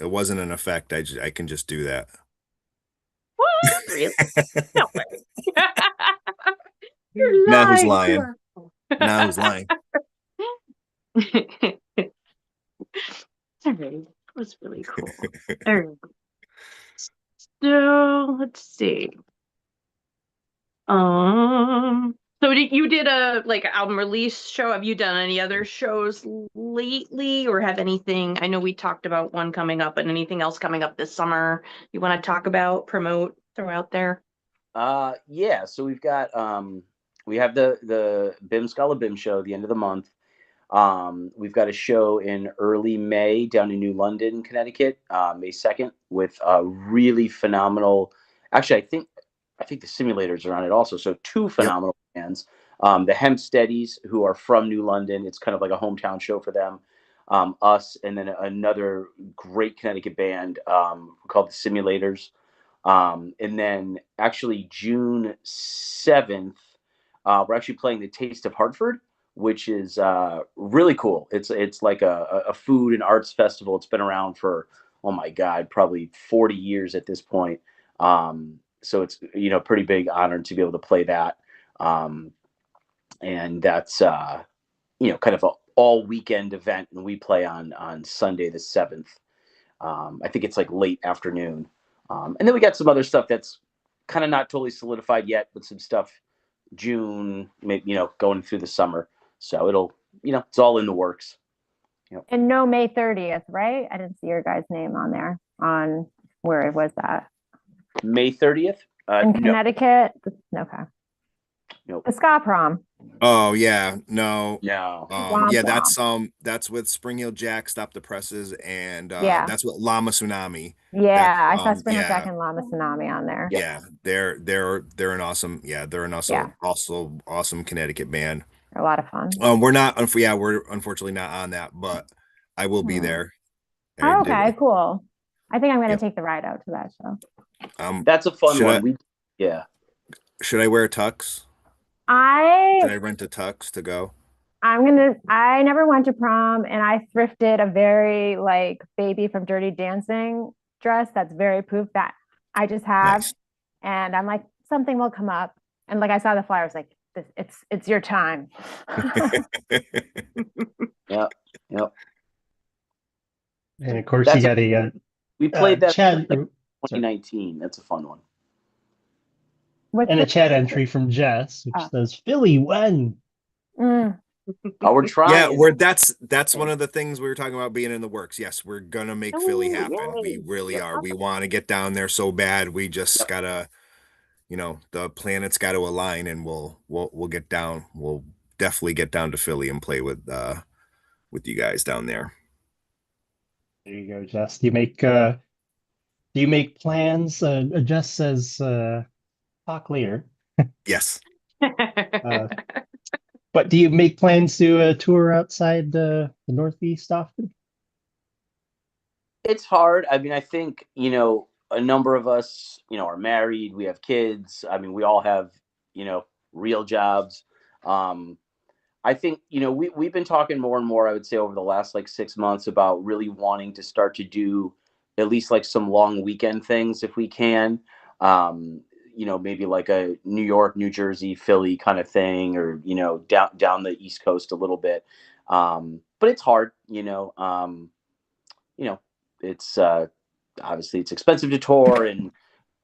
it wasn't an effect. I can just do that. What? Really? No way. You're Now who's lying. lying? Now who's lying? All right. That was really cool. All right. So let's see. So you did a like album release show. Have you done any other shows lately, or have anything? I know we talked about one coming up, and anything else coming up this summer you want to talk about, promote, throw out there? Yeah. So we've got we have the BIM Scala BIM show at the end of the month. We've got a show in early May down in New London, Connecticut, May 2nd, with a really phenomenal. Actually, I think the Simulators are on it also. So two phenomenal bands. The Hempsteadies, who are from New London. It's kind of like a hometown show for them. Us, and then another great Connecticut band called the Simulators. And then actually June 7th, we're actually playing the Taste of Hartford, which is really cool. It's like a food and arts festival. It's been around for, oh my God, probably 40 years at this point. So it's, pretty big honor to be able to play that. and that's kind of a all weekend event, and we play on Sunday the 7th. I think it's like late afternoon, and then we got some other stuff that's kind of not totally solidified yet, but some stuff June, maybe going through the summer. So it'll it's all in the works. And no May 30th, right? I didn't see your guys' name on there. On where was that? May 30th? In Connecticut? Okay. Nope. The Ska Prom. Oh yeah, no. No. Yeah, that's with Spring Hill Jack, Stop the Presses, and Yeah. that's what Llama Tsunami. Yeah, I saw That's, Spring Hill Jack and Llama Tsunami on there. Yeah, they're an awesome, also awesome Connecticut band. They're a lot of fun. We're unfortunately not on that, but I will be there. Oh, okay, cool. I think I'm gonna take the ride out to that show. That's a fun one. Should I wear a tux? Should I rent a tux to go? I never went to prom, and I thrifted a very like Baby from Dirty Dancing dress that's very proof that I just have. Nice. And I'm like, something will come up. And like I saw the flyer, I was like, it's your time. Yep. And of course, you got we played that Chad, 2019. That's a fun one. And a chat entry from Jess, which says Philly won. Mm. Oh, we're trying. Yeah, that's one of the things we were talking about being in the works. Yes, we're gonna make Philly happen. Yay. We really are. We want to get down there so bad. We just gotta, the planets got to align, and we'll get down. We'll definitely get down to Philly and play with you guys down there. There you go, Jess. Do you make plans? Jess says talk later. Yes. But do you make plans to tour outside the Northeast often? It's hard. I mean, I think, a number of us, are married. We have kids. I mean, we all have, real jobs. I think, we've been talking more and more, I would say, over the last 6 months about really wanting to start to do at least some long weekend things if we can. Maybe like a New York, New Jersey, Philly kind of thing, or, down the East Coast a little bit. But it's hard, it's obviously it's expensive to tour, and,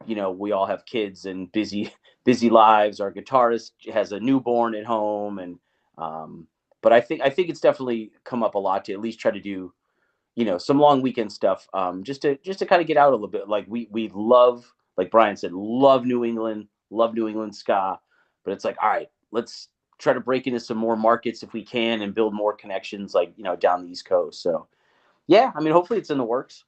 we all have kids and busy lives. Our guitarist has a newborn at home, and, but I think it's definitely come up a lot to at least try to do, some long weekend stuff, just to kind of get out a little bit. Like we love, like Brian said, love New England ska, but it's like, all right, let's try to break into some more markets if we can and build more connections, down the East Coast. So yeah, I mean, hopefully it's in the works.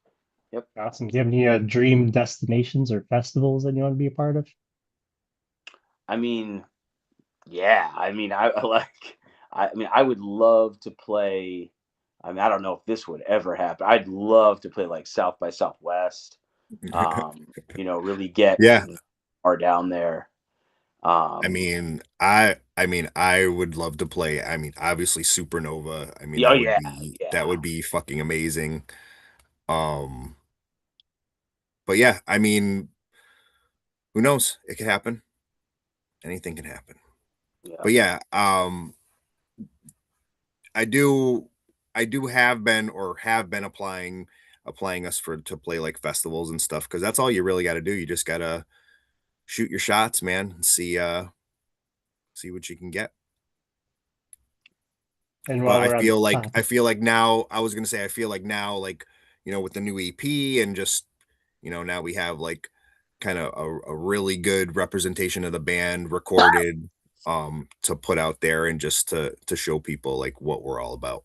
Yep. Awesome. Do you have any dream destinations or festivals that you want to be a part of? I mean, yeah, I mean, I would love to play. I mean, I don't know if this would ever happen. I'd love to play South by Southwest. Really get far down there. I mean, I would love to play. I mean, obviously Supernova. I mean, that would be fucking amazing. But yeah, I mean, who knows? It could happen. Anything can happen. Yeah. But yeah, I do have been applying us to play festivals and stuff, because that's all you really got to do. You just gotta shoot your shots, man, and see what you can get. And I feel like now, I was gonna say, I feel like now, with the new EP, and just now we have kind of a really good representation of the band recorded to put out there, and just to show people what we're all about.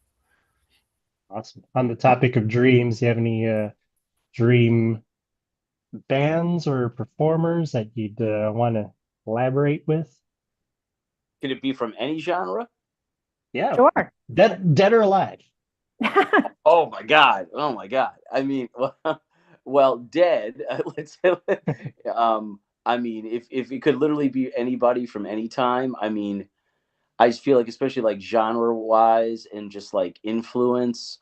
Awesome. On the topic of dreams, do you have any dream bands or performers that you'd want to collaborate with? Could it be from any genre? Yeah, sure. Dead or alive? Oh my god! I mean, well, dead. Let's say, I mean, if it could literally be anybody from any time, I mean, I just feel especially genre wise and just influence.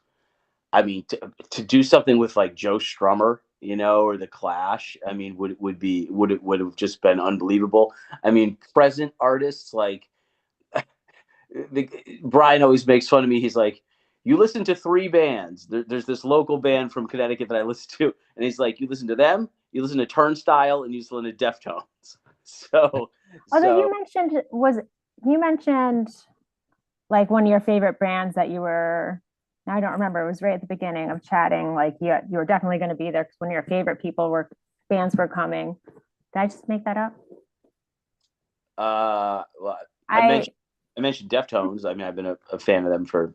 I mean, to do something with Joe Strummer, or the Clash, I mean, would have just been unbelievable. I mean, present artists Brian always makes fun of me. He's like, you listen to 3 bands. There's this local band from Connecticut that I listen to, and he's like, you listen to them, you listen to Turnstile, and you listen to Deftones. So, although you mentioned like one of your favorite bands that you were, I don't remember, it was right at the beginning of chatting, like you were definitely going to be there because one of your favorite bands were coming. Did I just make that up? Well, I mentioned Deftones. I mean, I've been a fan of them for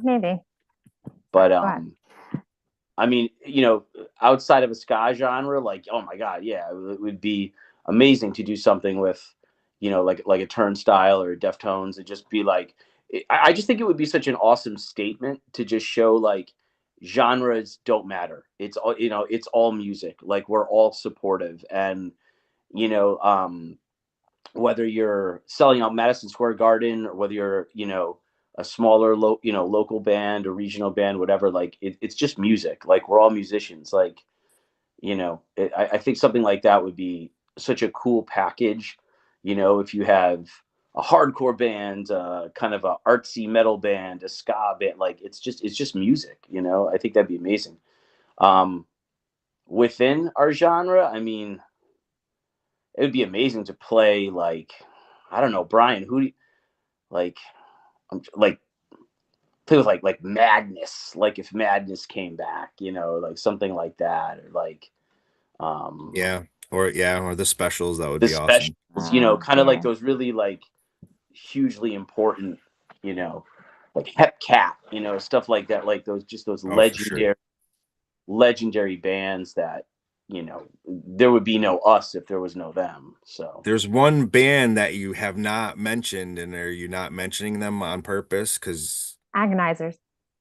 maybe, but I mean, outside of a ska genre, like, oh my God, yeah, it would be amazing to do something with, like a Turnstile or Deftones, and just be like, I just think it would be such an awesome statement to just show like genres don't matter. It's all, it's all music. Like, we're all supportive, and whether you're selling out Madison Square Garden or whether you're, a smaller, local band or regional band, whatever, like it's just music. Like, we're all musicians. Like, I think something like that would be such a cool package. If you have a hardcore band, kind of a artsy metal band, a ska band, like it's just music. I think that'd be amazing. Within our genre, I mean, it would be amazing to play, like, I don't know, Brian, who do you, like play with like Madness, like if Madness came back, like something like that, or like or the Specials, that would the be awesome. Specials, kind of like those really like hugely important, like Hep Cat, stuff like that, like those legendary bands that, there would be no us if there was no them. So there's one band that you have not mentioned, and are you not mentioning them on purpose? Because Agonizers.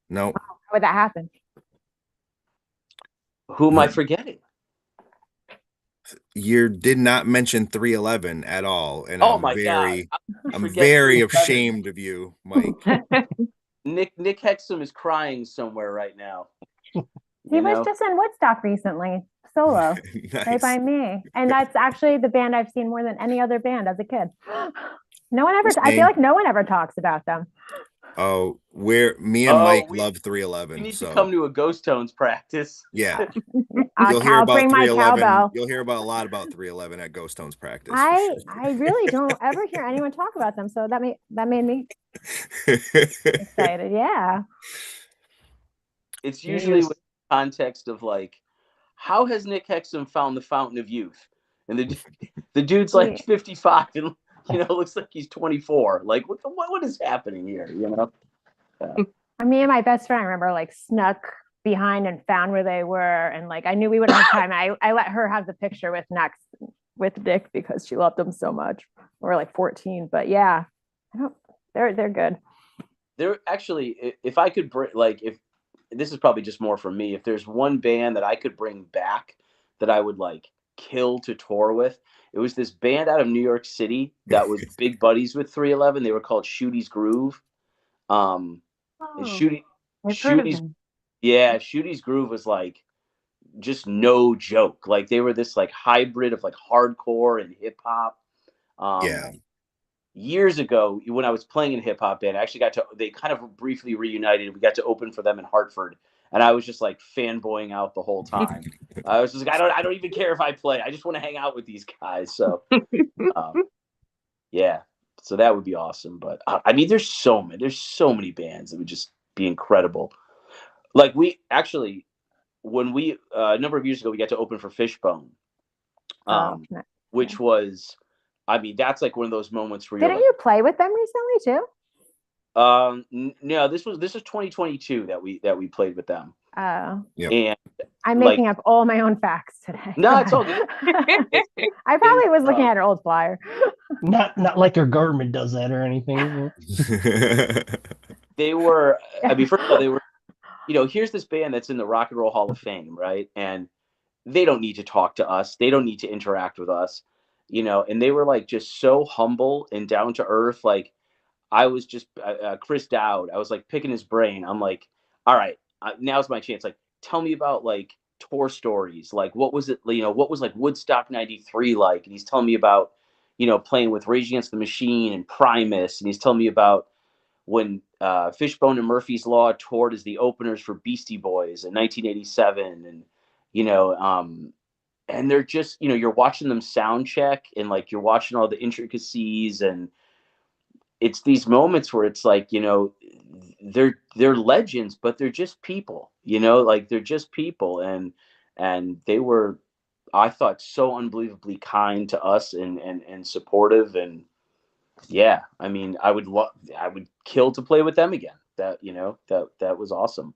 No. How would that happen? Who am I forgetting? You did not mention 311 at all, and oh my God, I'm very ashamed of you, Mike. Nick Hexum is crying somewhere right now. He was just in Woodstock recently, solo, Nice. right by me. And that's actually the band I've seen more than any other band as a kid. I feel like no one ever talks about them. Oh, me and Mike love 311. You need to come to a Ghost Tones practice. Yeah. You'll hear about 311. You'll hear about a lot about 311 at Ghost Tones practice. I really don't ever hear anyone talk about them. So that made me excited. Yeah. It's usually with the context of like, how has Nick Hexum found the fountain of youth? And the dude's like 55 and looks like he's 24. Like, what is happening here? Me and my best friend, I remember, like snuck behind and found where they were, and like I knew we wouldn't have time. I let her have the picture with Nick because she loved them so much. We were like 14, but yeah, they're good. They're actually, if I could bring, like, if this is probably just more for me, if there's one band that I could bring back that I would like kill to tour with, it was this band out of New York City that was big buddies with 311. They were called Shooty's Groove. Shooty's Groove was like just no joke. Like, they were this like hybrid of like hardcore and hip hop. Years ago, when I was playing in a hip hop band, they kind of briefly reunited. We got to open for them in Hartford. And I was just like fanboying out the whole time. I was just like, I don't even care if I play. I just want to hang out with these guys. So, yeah. So that would be awesome. But I mean, there's so many bands that would just be incredible. Like, we actually, when we a number of years ago, we got to open for Fishbone, which was, I mean, that's like one of those moments where didn't you play with them recently too? No, this was 2022 that we played with them. Oh, yeah. And I'm making up all my own facts today. No, it's all good. I probably was looking at an old flyer. Not like your government does that or anything. They were, I mean, first of all, they were, here's this band that's in the Rock and Roll Hall of Fame, right? And they don't need to talk to us. They don't need to interact with us, and they were like just so humble and down to earth. Like, I was just Chris Dowd. I was like picking his brain. I'm like, all right, now's my chance. Like, tell me about like tour stories. Like, what was it? What was like Woodstock '93 like? And he's telling me about, playing with Rage Against the Machine and Primus, and he's telling me about, when Fishbone and Murphy's Law toured as the openers for Beastie Boys in 1987, and and they're just, you're watching them sound check, and like you're watching all the intricacies, and it's these moments where it's like, they're legends, but they're just people, like they're just people, and they were, I thought, so unbelievably kind to us, and supportive, and yeah, I mean, I would kill to play with them again. That was awesome.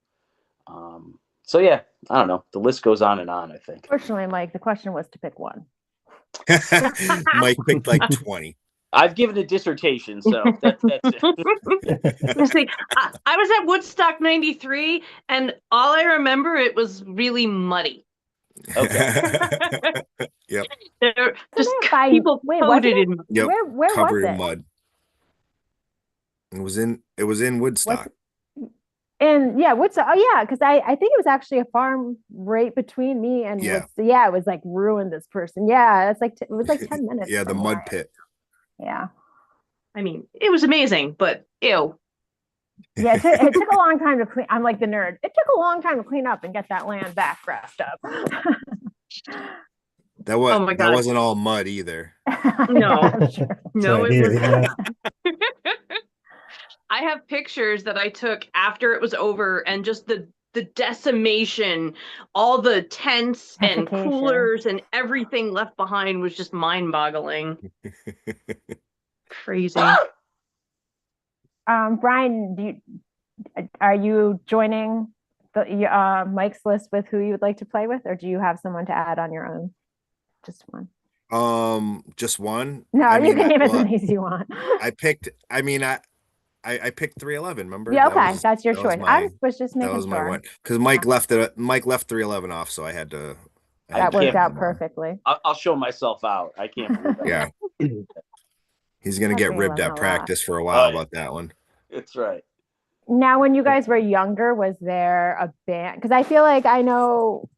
So yeah, I don't know. The list goes on and on, I think. Fortunately, Mike, the question was to pick one. Mike picked like 20. I've given a dissertation, so that's it. See, I was at Woodstock 93, and all I remember, it was really muddy. Okay. Yep. There just By- people wait, coated wasn't in mud. Yep. Where Covered was in it? mud. It was in Woodstock. And yeah, Woodstock. Oh yeah, because I think it was actually a farm right between me and Yeah. Woodstock. Yeah, it was like ruined this person. Yeah, it's like it was like 10 minutes. Yeah, the from mud where I- pit. Yeah. I mean, it was amazing, but ew. Yeah, it took a long time to clean. I'm like the nerd. It took a long time to clean up and get that land back grassed up. That was Oh my that God. wasn't all mud either. No. I'm sure. No, Right it was. here, I have pictures that I took after it was over, and just the decimation, all the tents and Petrification. coolers and everything left behind was just mind-boggling. Crazy. Brian, are you joining the Mike's list with who you would like to play with, or do you have someone to add on your own? Just one. Just one. No, I you mean, can name as well, many as you want. I picked 311. Remember? Yeah, That okay, was- that's your that was choice. my- I was just That making was my sure. one because Mike left 311 off, so I had to. I had That to worked add out him on. perfectly. I'll show myself out. I can't believe that. Yeah, he's gonna get ribbed 311 at a lot. practice for a while Oh, yeah. about that one. It's right. Now, when you guys were younger, was there a band? Because I feel like I know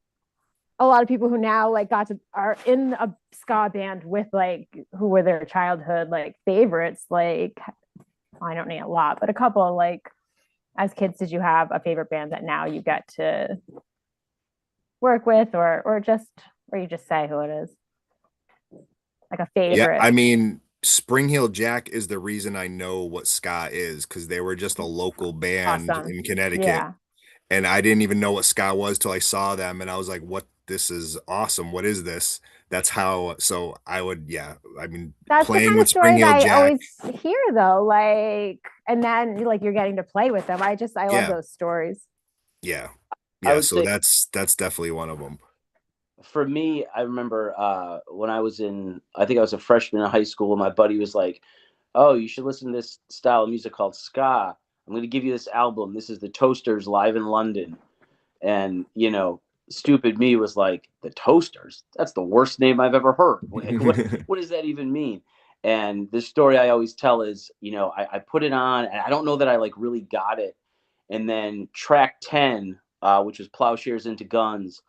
a lot of people who now like are in a ska band with like who were their childhood like favorites. Like I don't need a lot, but a couple. Like as kids, did you have a favorite band that now you get to work with, or you just say who it is? Like a favorite. Yeah, I mean, Spring Heel Jack is the reason I know what ska is because they were just a local band Awesome. in Connecticut, Yeah. and I didn't even know what ska was till I saw them, and I was like, "What? This is awesome! What is this?" That's how. So I would, yeah. I mean, That's the playing kind with of stories Spring Heel I Jack. always hear though. Like, and then like you're getting to play with them. I love Yeah. those stories. Yeah, I yeah. would So say- that's definitely one of them. For me, I remember when I think I was a freshman in high school, and my buddy was like, "Oh, you should listen to this style of music called ska. I'm going to give you this album. This is the Toasters live in London." And, stupid me was like, "The Toasters? That's the worst name I've ever heard. What does that even mean?" And the story I always tell is, I put it on, and I don't know that I like really got it. And then track 10, which was Plowshares into Guns,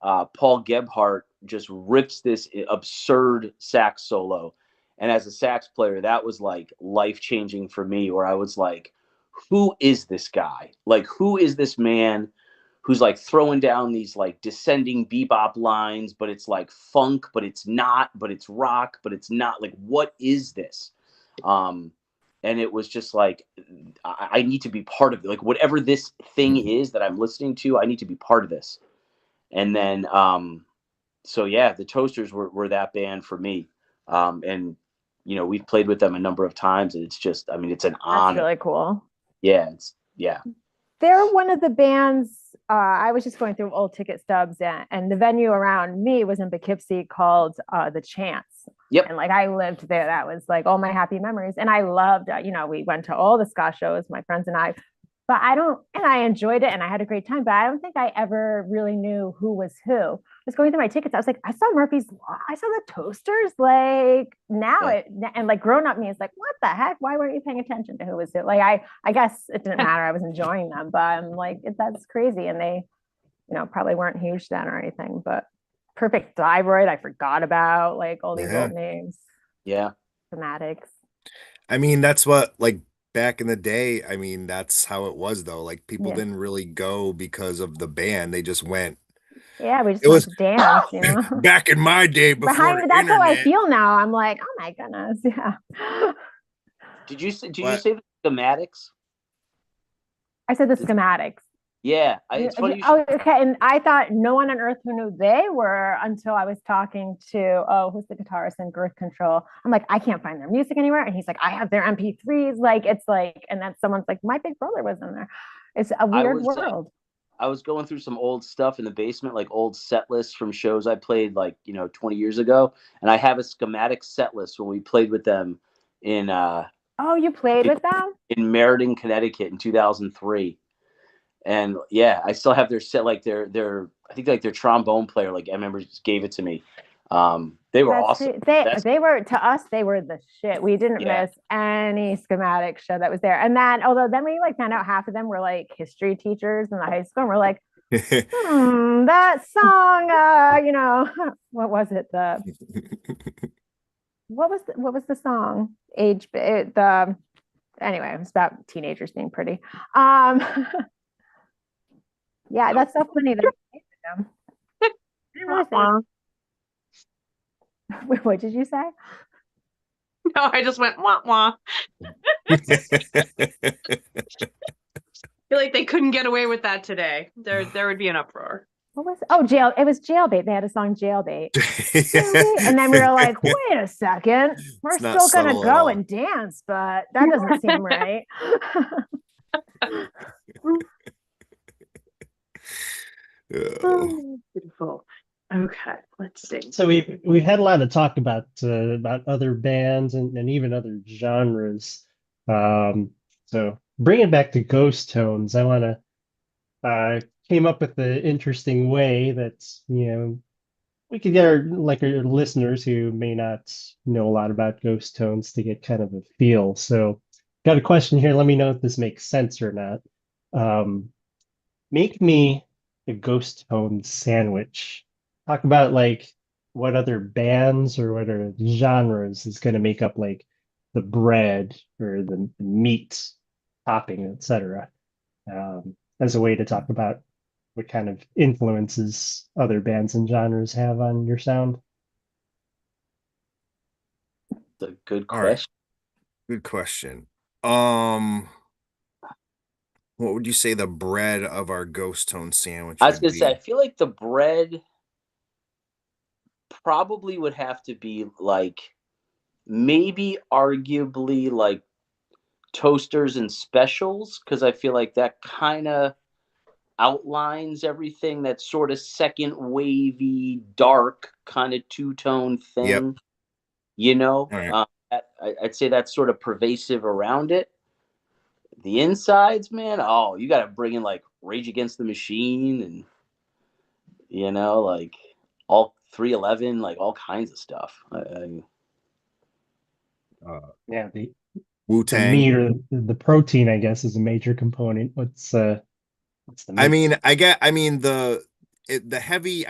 Paul Gebhardt just rips this absurd sax solo. And as a sax player, that was like life-changing for me, where I was like, who is this guy? Like, who is this man who's like throwing down these like descending bebop lines, but it's like funk, but it's not, but it's rock, but it's not. Like, what is this? And it was just like, I need to be part of it. Like, whatever this thing is that I'm listening to, I need to be part of this. And then, so yeah, the Toasters were that band for me. And, we've played with them a number of times, and it's just, I mean, it's an honor. That's really cool. Yeah. They're one of the bands. I was just going through old ticket stubs, and the venue around me was in Poughkeepsie called the Chance. Yep. And like I lived there. That was like all my happy memories. And I loved, we went to all the ska shows, my friends and I. But I enjoyed it and I had a great time. But I don't think I ever really knew who was who. I was going through my tickets. I was like, I saw Murphy's Law. I saw the Toasters. Like now and like grown up me is like, what the heck? Why weren't you paying attention to who was who? Like I guess it didn't matter. I was enjoying them, but I'm like, that's crazy. And they, probably weren't huge then or anything. But Perfect Thyroid, I forgot about like all these old names. Yeah. Thematics. I mean, that's what like back in the day, I mean, that's how it was though. Like people Yeah. didn't really go because of the band. They just went. Yeah, we just It want was to dance, you know. back in my day before the That's how I internet. feel now. I'm like, oh my goodness, yeah. Did you But say the schematics? I said the schematics. Yeah, it's funny. Oh, okay. And I thought no one on earth who knew they were until I was talking to, who's the guitarist in Girth Control. I'm like, I can't find their music anywhere. And he's like, I have their MP3s. Like, it's like, and then someone's like, my big brother was in there. It's a weird world. I was going through some old stuff in the basement, like old set lists from shows I played, like 20 years ago, and I have a schematic set list when we played with them in Oh, you played with them? in Meriden, Connecticut in 2003. And yeah, I still have their set, like their I think like their trombone player, like I remember just gave it to me. They were awesome. They were, to us, they were the shit. We didn't miss any schematic show that was there. And then, although then we like found out half of them were like history teachers in the high school, and we're like, that song, what was it? What was the song? Anyway, it was about teenagers being pretty. Yeah, that's so funny that we played with them. What did you say? No, I just went wah wah. I feel like they couldn't get away with that today. There would be an uproar. What was it? Oh, jail? It was Jailbait. They had a song Jailbait. And then we were like, wait a second, we're still gonna go and dance, but that doesn't seem right. Oh, beautiful. Okay, let's see. So we've had a lot of talk about other bands and even other genres. So bringing it back to Ghost Tones, I want to came up with an interesting way that we could get our listeners who may not know a lot about Ghost Tones to get kind of a feel. So got a question here. Let me know if this makes sense or not. Make me a Ghost Tone sandwich. Talk about like what other bands or what other genres is going to make up like the bread or the meat topping, etc. As a way to talk about what kind of influences other bands and genres have on your sound. That's a good All right. question. Good question. What would you say the bread of our Ghost Tone sandwich I was would gonna be? say, I feel like the bread probably would have to be like maybe arguably like toasters and specials, because I feel like that kind of outlines everything, that sort of second wavy dark kind of two-tone Yep. thing, All right. I'd say that's sort of pervasive around it. The insides, man, oh, you got to bring in like Rage Against the Machine and like all 311, like all kinds of stuff. Yeah, the Wu-Tang. meat or the protein, I guess, is a major component. What's the I meat? mean the heavy,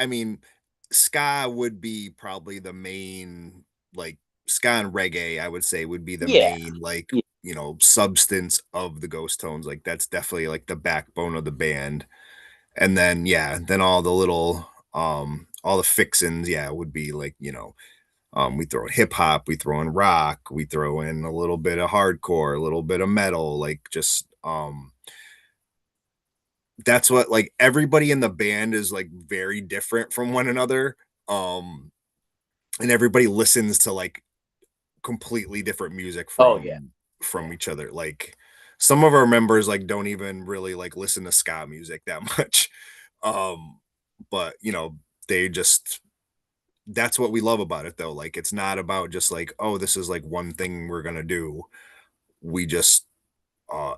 ska would be probably the main, like ska and reggae, I would say would be the Yeah. main, like, Yeah. substance of the Ghost Tones. Like that's definitely like the backbone of the band. And then then all the little all the fixins, would be like, we throw in hip hop, we throw in rock, we throw in a little bit of hardcore, a little bit of metal, like just that's what, like, everybody in the band is like very different from one another. And everybody listens to like completely different music Oh yeah. from each other. Like some of our members like don't even really like listen to ska music that much. But they just that's what we love about it though. Like it's not about just like, oh, this is like one thing we're gonna do. We just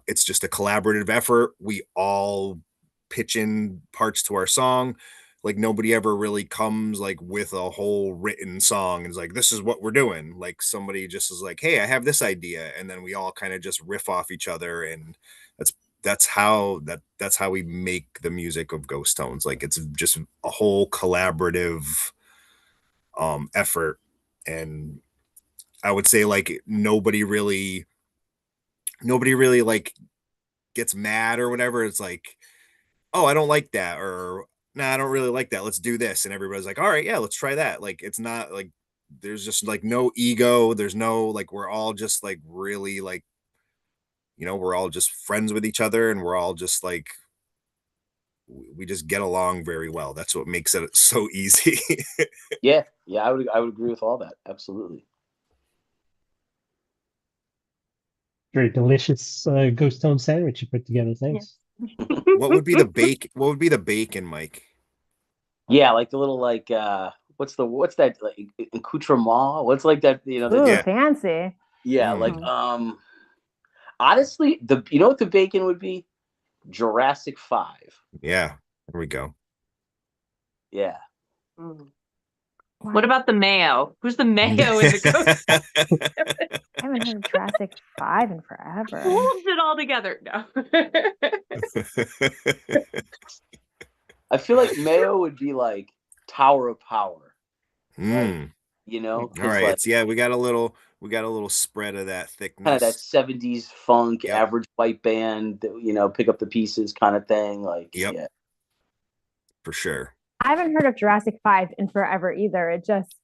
it's just a collaborative effort. We all pitch in parts to our song. Like nobody ever really comes like with a whole written song and is like, this is what we're doing. Like somebody just is like, hey, I have this idea, and then we all kind of just riff off each other, and that's that's how we make the music of Ghost Tones. Like it's just a whole collaborative effort. And I would say like nobody really nobody really like gets mad or whatever. It's like, oh, I don't like that, or nah, I don't really like that. Let's do this. And everybody's like, all right, yeah, let's try that. Like, it's not like there's just like no ego. There's no like, we're all just like really like, we're all just friends with each other, and we're all just like, we just get along very well. That's what makes it so easy. Yeah, I would agree with all that. Absolutely. Very delicious ghost tone sandwich you put together. Thanks. What would be the bake? What would be the bacon, Mike? Yeah, like the little like what's that like accoutrement? What's like that, Ooh, Yeah. fancy. yeah, Mm. like honestly, you know what the bacon would be? Jurassic 5. Yeah, there we go. Yeah. What about the mayo? Who's the mayo in the ghost? I haven't heard of Jurassic 5 in forever. Holds it all together. No. I feel like mayo would be like Tower of Power. Mm. All right, like, it's we got a little spread of that kind of that thickness. 70s funk, Yep. average white band, pick up the pieces kind of thing. Like, Yep. yeah. For sure. I haven't heard of Jurassic 5 in forever either. It just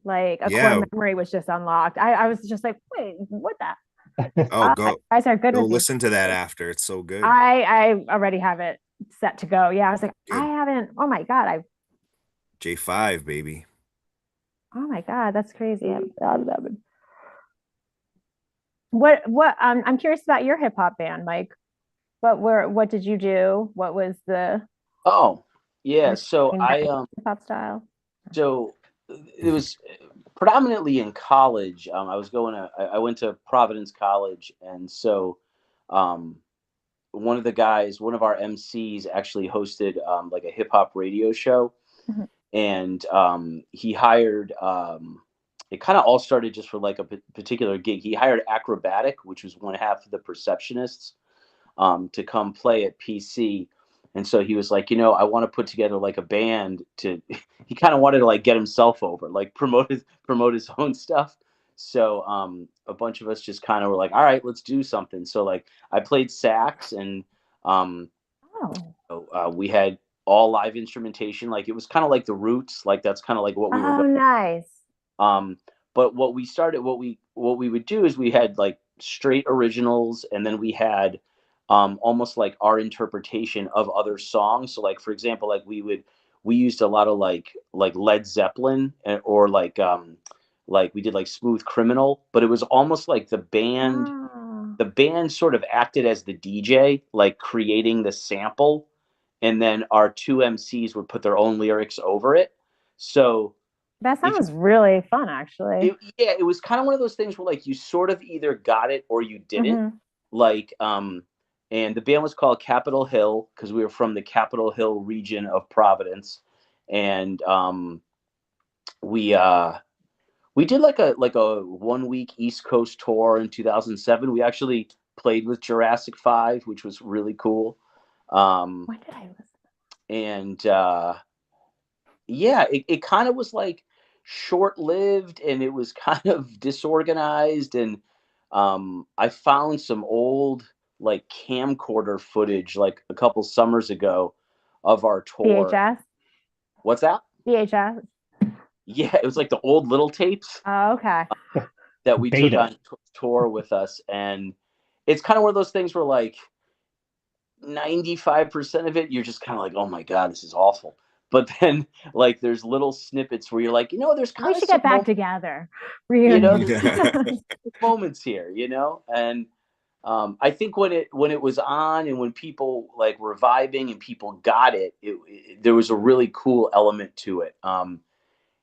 like a core memory was just unlocked. I was just like, wait, what that? Oh, you guys are good go with me. listen to that after. It's so good. I already have it set to go. Yeah, I was like, Good. I haven't. Oh my god, J5, baby. oh my god, that's crazy. What I'm curious about your hip hop band, Mike. What did you do? What was the Oh, yeah. So hip hop style? so it was predominantly in college. I went to Providence College, and so um, one of our MCs actually hosted like a hip hop radio show, Mhm. and he hired. It kind of all started just for like a particular gig. He hired Acrobatic, which was one half of the Perceptionists, to come play at PC. And so he was like, I want to put together like a band to. He kind of wanted to like get himself over, like promote his own stuff. So a bunch of us just kind of were like, all right, let's do something. So like I played sax, and um, we had all live instrumentation. Like it was kind of like the Roots. Like that's kind of like what we were Oh, going. nice. But what we would do is we had like straight originals, and then we had almost like our interpretation of other songs. So like for example, like we used a lot of like Led Zeppelin, or like we did like Smooth Criminal, but it was almost like the band sort of acted as the DJ, like creating the sample, and then our two MCs would put their own lyrics over it. So That sounds really fun, actually. it was kind of one of those things where like you sort of either got it or you didn't. Mhm. Like and the band was called Capitol Hill because we were from the Capitol Hill region of Providence, and we did like a 1 week East Coast tour in 2007. We actually played with Jurassic 5, which was really cool. When did I listen? And yeah, it kind of was like short-lived, and it was kind of disorganized, and I found some old like camcorder footage like a couple summers ago of our tour. VHS? What's that? VHS. Yeah, it was like the old little tapes. Oh, okay. That we Beta. took on tour with us, and it's kind of one of those things where like 95% of it you're just kind of like, oh my god, this is awful. But then like there's little snippets where you're like, there's kind We of should get back together. Reunion. there's moments here, and I think when it was on, and when people like were vibing and people got it, there was a really cool element to it.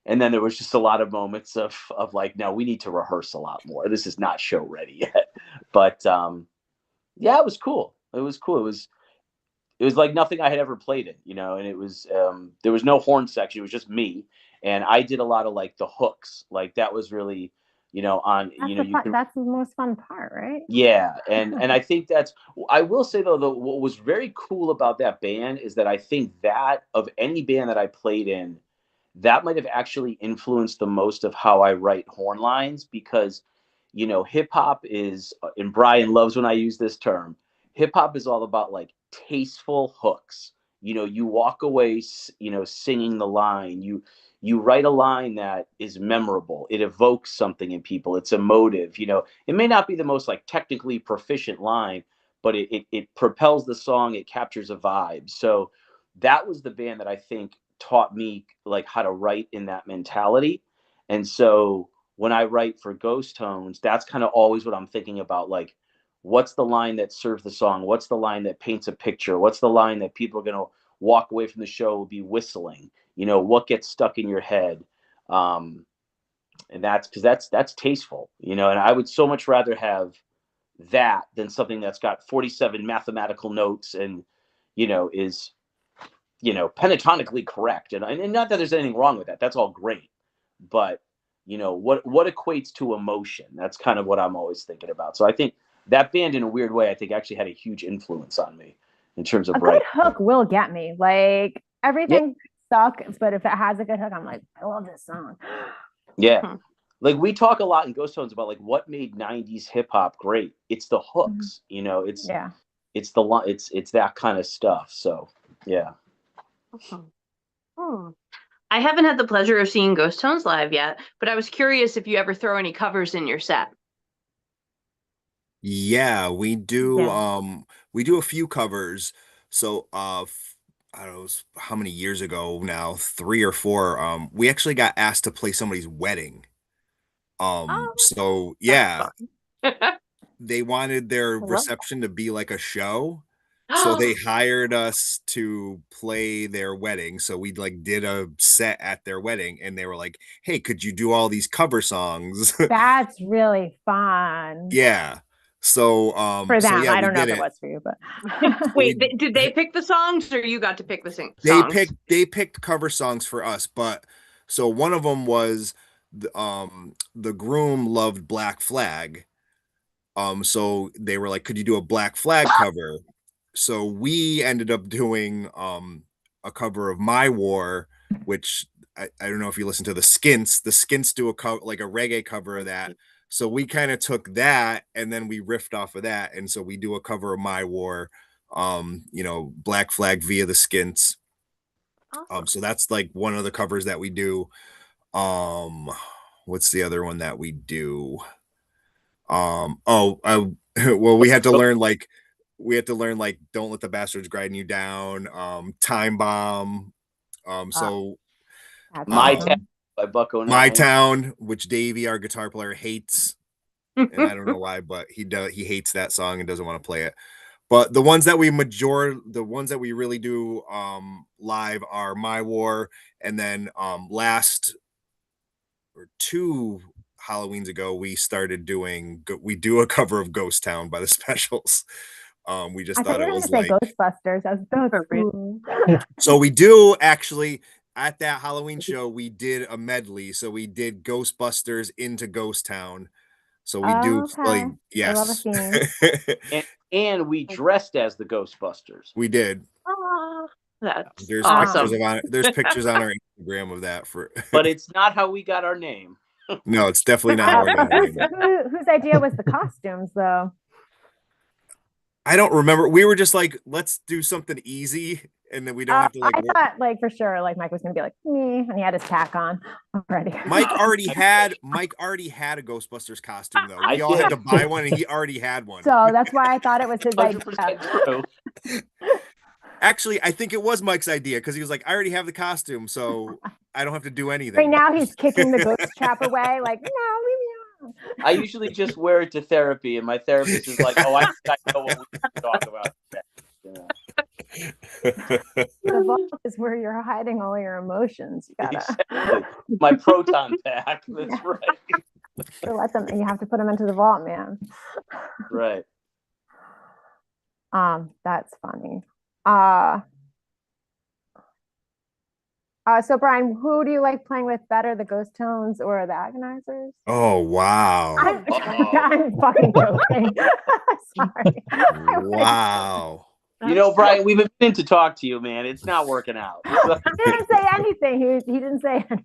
And then there was just a lot of moments of like, no, we need to rehearse a lot more. This is not show ready yet. But yeah, it was cool. It was cool. It was like nothing I had ever played in, and it was there was no horn section. It was just me, and I did a lot of like the hooks. Like that was really, on That's the most fun part, right? yeah, and I think I will say though, what was very cool about that band is that I think that of any band that I played in, that might have actually influenced the most of how I write horn lines, because hip hop is, and Brian loves when I use this term, hip hop is all about like tasteful hooks. You walk away, singing the line. You write a line that is memorable. It evokes something in people. It's emotive. It may not be the most like technically proficient line, but it propels the song. It captures a vibe. So that was the band that I think taught me like how to write in that mentality. And so when I write for Ghost Tones, that's kind of always what I'm thinking about. Like, what's the line that serves the song? What's the line that paints a picture? What's the line that people are going to walk away from the show will be whistling? What gets stuck in your head? And that's because that's tasteful, and I would so much rather have that than something that's got 47 mathematical notes and, is, pentatonically correct. And not that there's anything wrong with that. That's all great. But, what equates to emotion? That's kind of what I'm always thinking about. So I think that band, in a weird way, I think actually had a huge influence on me in terms of a good hook will get me. Like everything sucks, but if it has a good hook, I'm like, I love this song. Yeah. Like we talk a lot in Ghost Tones about like what made 90s hip hop great. It's the hooks, it's that kind of stuff. So yeah. I haven't had the pleasure of seeing Ghost Tones live yet, but I was curious if you ever throw any covers in your set. Yeah, we do. We do a few covers. So, I don't know how many years ago now, 3 or 4. We actually got asked to play somebody's wedding. So yeah, they wanted their reception to be like a show. So they hired us to play their wedding. So we like did a set at their wedding and they were like, "Hey, could you do all these cover songs?" That's really fun. Yeah. So for them, yeah, I don't know if it it was for you, but wait, did they pick the songs or you got to pick the songs? They picked cover songs for us, but so one of them was the groom loved Black Flag. So they were like, "Could you do a Black Flag cover?" So we ended up doing a cover of My War, which I don't know if you listen to the Skints. The Skints do like a reggae cover of that. So we kind of took that and then we riffed off of that. And so we do a cover of My War, Black Flag via the Skints. Awesome. So that's like one of the covers that we do. What's the other one that we do? Well, we had to learn like Don't Let the Bastards Grind You Down, Time Bomb. So My Town by Bucko 9. My Town, which Davey, our guitar player, hates. And I don't know why, but he hates that song and doesn't want to play it. But the ones that we really do live are My War, and then last or 2 Halloweens ago we do a cover of Ghost Town by the Specials. We just thought it was like Ghostbusters. That was cool. So we do actually at that Halloween show we did a medley. So we did Ghostbusters into Ghost Town. So we do like yes. And we dressed as the Ghostbusters. We did. That's there's awesome. There's pictures on our Instagram of that but it's not how we got our name. No, it's definitely not how we got our name. Whose idea was the costumes though? I don't remember. We were just like, let's do something easy, and then we don't have to like. I thought like for sure, like Mike was gonna be like me, and he had his tack on already. Mike already had a Ghostbusters costume though. We all had to buy one, and he already had one. So that's why I thought it was his idea. True. Actually, I think it was Mike's idea because he was like, I already have the costume, so I don't have to do anything. Right now, he's kicking the ghost trap away, like, no, leave me alone. I usually just wear it to therapy, and my therapist is like, "Oh, I know what we can talk about." The vault is where you're hiding all your emotions. You gotta exactly. My proton pack. That's right. You have to put them into the vault, man. Right. That's funny. So Brian, who do you like playing with better, the Ghost Tones or the Agonizers? Oh wow! I'm fucking joking. Sorry. Wow. Brian, we've been meaning to talk to you, man. It's not working out. He didn't say anything. He didn't say anything.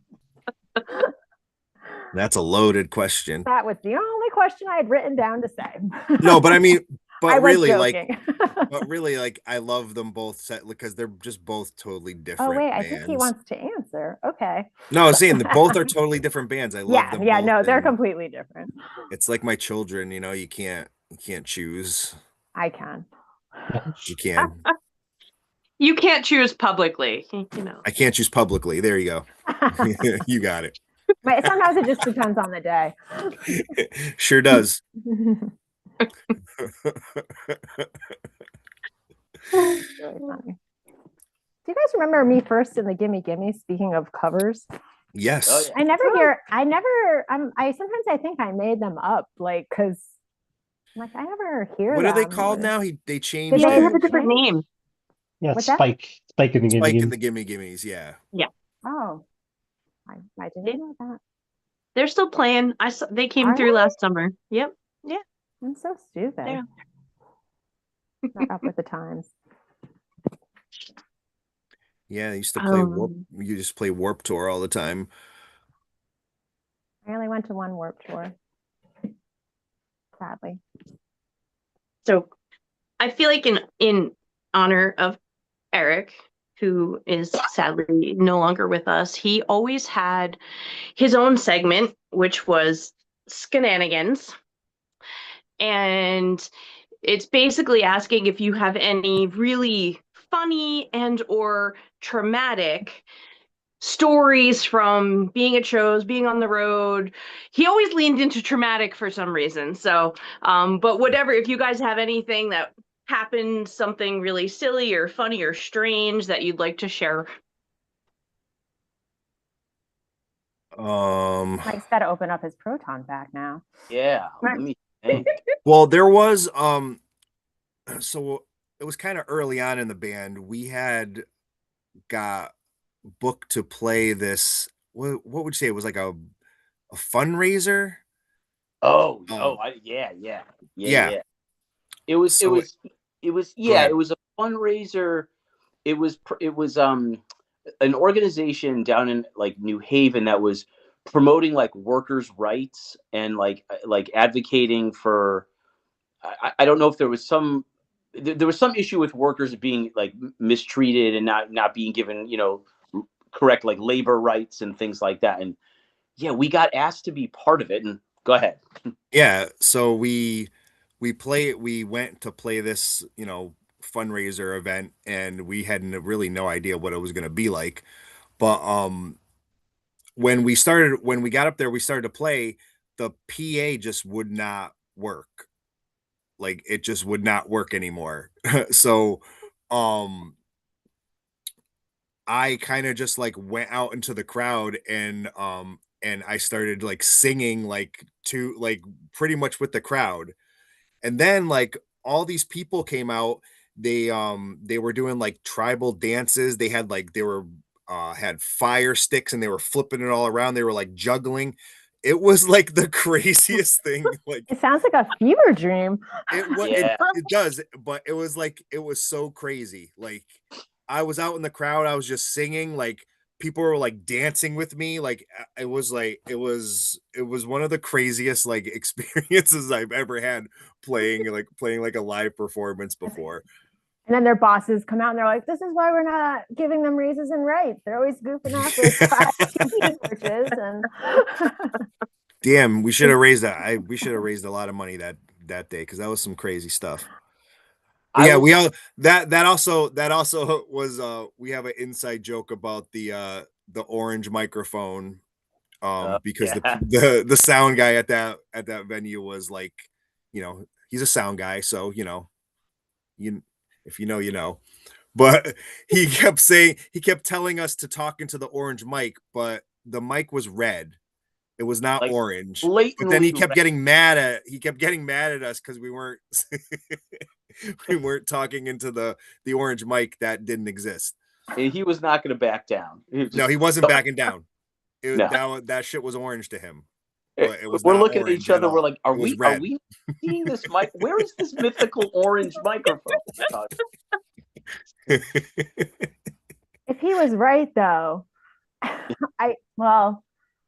That's a loaded question. That was the only question I had written down to say. No, but I mean, I but was really, like, joking. but really, like, I love them both set because they're just both totally Oh different wait, I think he bands. wants to answer. Okay. No, I was saying that both are totally different bands. I love them Yeah, both. no, they're And completely different. it's like my children, you know, you can't choose. I can. You can. You can't choose publicly, you know. I can't choose publicly. There you go. You got it. But sometimes it just depends on the day. Sure does. Really funny. Do you guys remember me first in the Gimme Gimme? Speaking of covers, Yes. Oh, yeah. I sometimes I think I made them up, like, because like I never hear What are they them, called or- now? They Did changed They they have a it. different change? name. Yeah, What's that? Spike in the Spike game. and the Gimme Gimmes. Yeah. Oh, I didn't know that. They're still playing. I saw they came Are through they? last summer. Yep. I'm so stupid. Yeah. Not up with the times. Yeah, I used to play Warp. Um, You just play Warp Tour all the time. I only went to one Warp Tour. Sadly. So I feel like in honor of Eric, who is sadly no longer with us, he always had his own segment, which was Skananigans. And it's basically asking if you have any really funny and or traumatic stories from being at shows, being on the road. He always leaned into traumatic for some reason. So, but whatever, if you guys have anything that happened, something really silly or funny or strange that you'd like to share. Mike's got to open up his proton pack now. Yeah. Let me think. Well, there was so it was kind of early on in the band. We had got booked to play this. What would you say? It was like a fundraiser. Oh, Um, yeah. It was So yeah, ahead. it was a fundraiser. It was an organization down in like New Haven that was promoting like workers' rights and like advocating for I don't know if there was some issue with workers being like mistreated and not being given, you know, correct like labor rights and things like that. And yeah, we got asked to be part of it. And go ahead. Yeah, so we went to play this, you know, fundraiser event, and we had really no idea what it was going to be like. But when we got up there, we started to play, the PA just would not work. Like, it just would not work anymore. So I kind of just like went out into the crowd, and I started like singing like to like pretty much with the crowd. And then like all these people came out. They were doing like tribal dances. They had like they were had fire sticks, and they were flipping it all around. They were like juggling. It was like the craziest thing. Like It sounds like a fever dream. Yeah. it does, but it was like it was so crazy. Like I was out in the crowd, I was just singing, like people were like dancing with me. Like it was like it was one of the craziest like experiences I've ever had playing like a live performance before. And then their bosses come out and they're like, "This is why we're not giving them raises and rights. They're always goofing off with TV searches." And Damn, we should have raised that. We should have raised a lot of money that day, because that was some crazy stuff. But yeah, we all that also was we have an inside joke about the orange microphone, because yeah. the sound guy at that venue was like, you know, he's a sound guy, so you know, if you know, you know. But he kept telling us to talk into the orange mic, but the mic was red. It was not Like, orange. But blatantly then he kept red. getting mad at us because we weren't we weren't talking into the orange mic that didn't exist. And he was not going to back down. No, he wasn't backing down. No. That shit was orange to him. But it was We're not looking at orange each other. all. We're like, are It was we red. seeing this mic? Where is this mythical orange microphone? if he was right, though,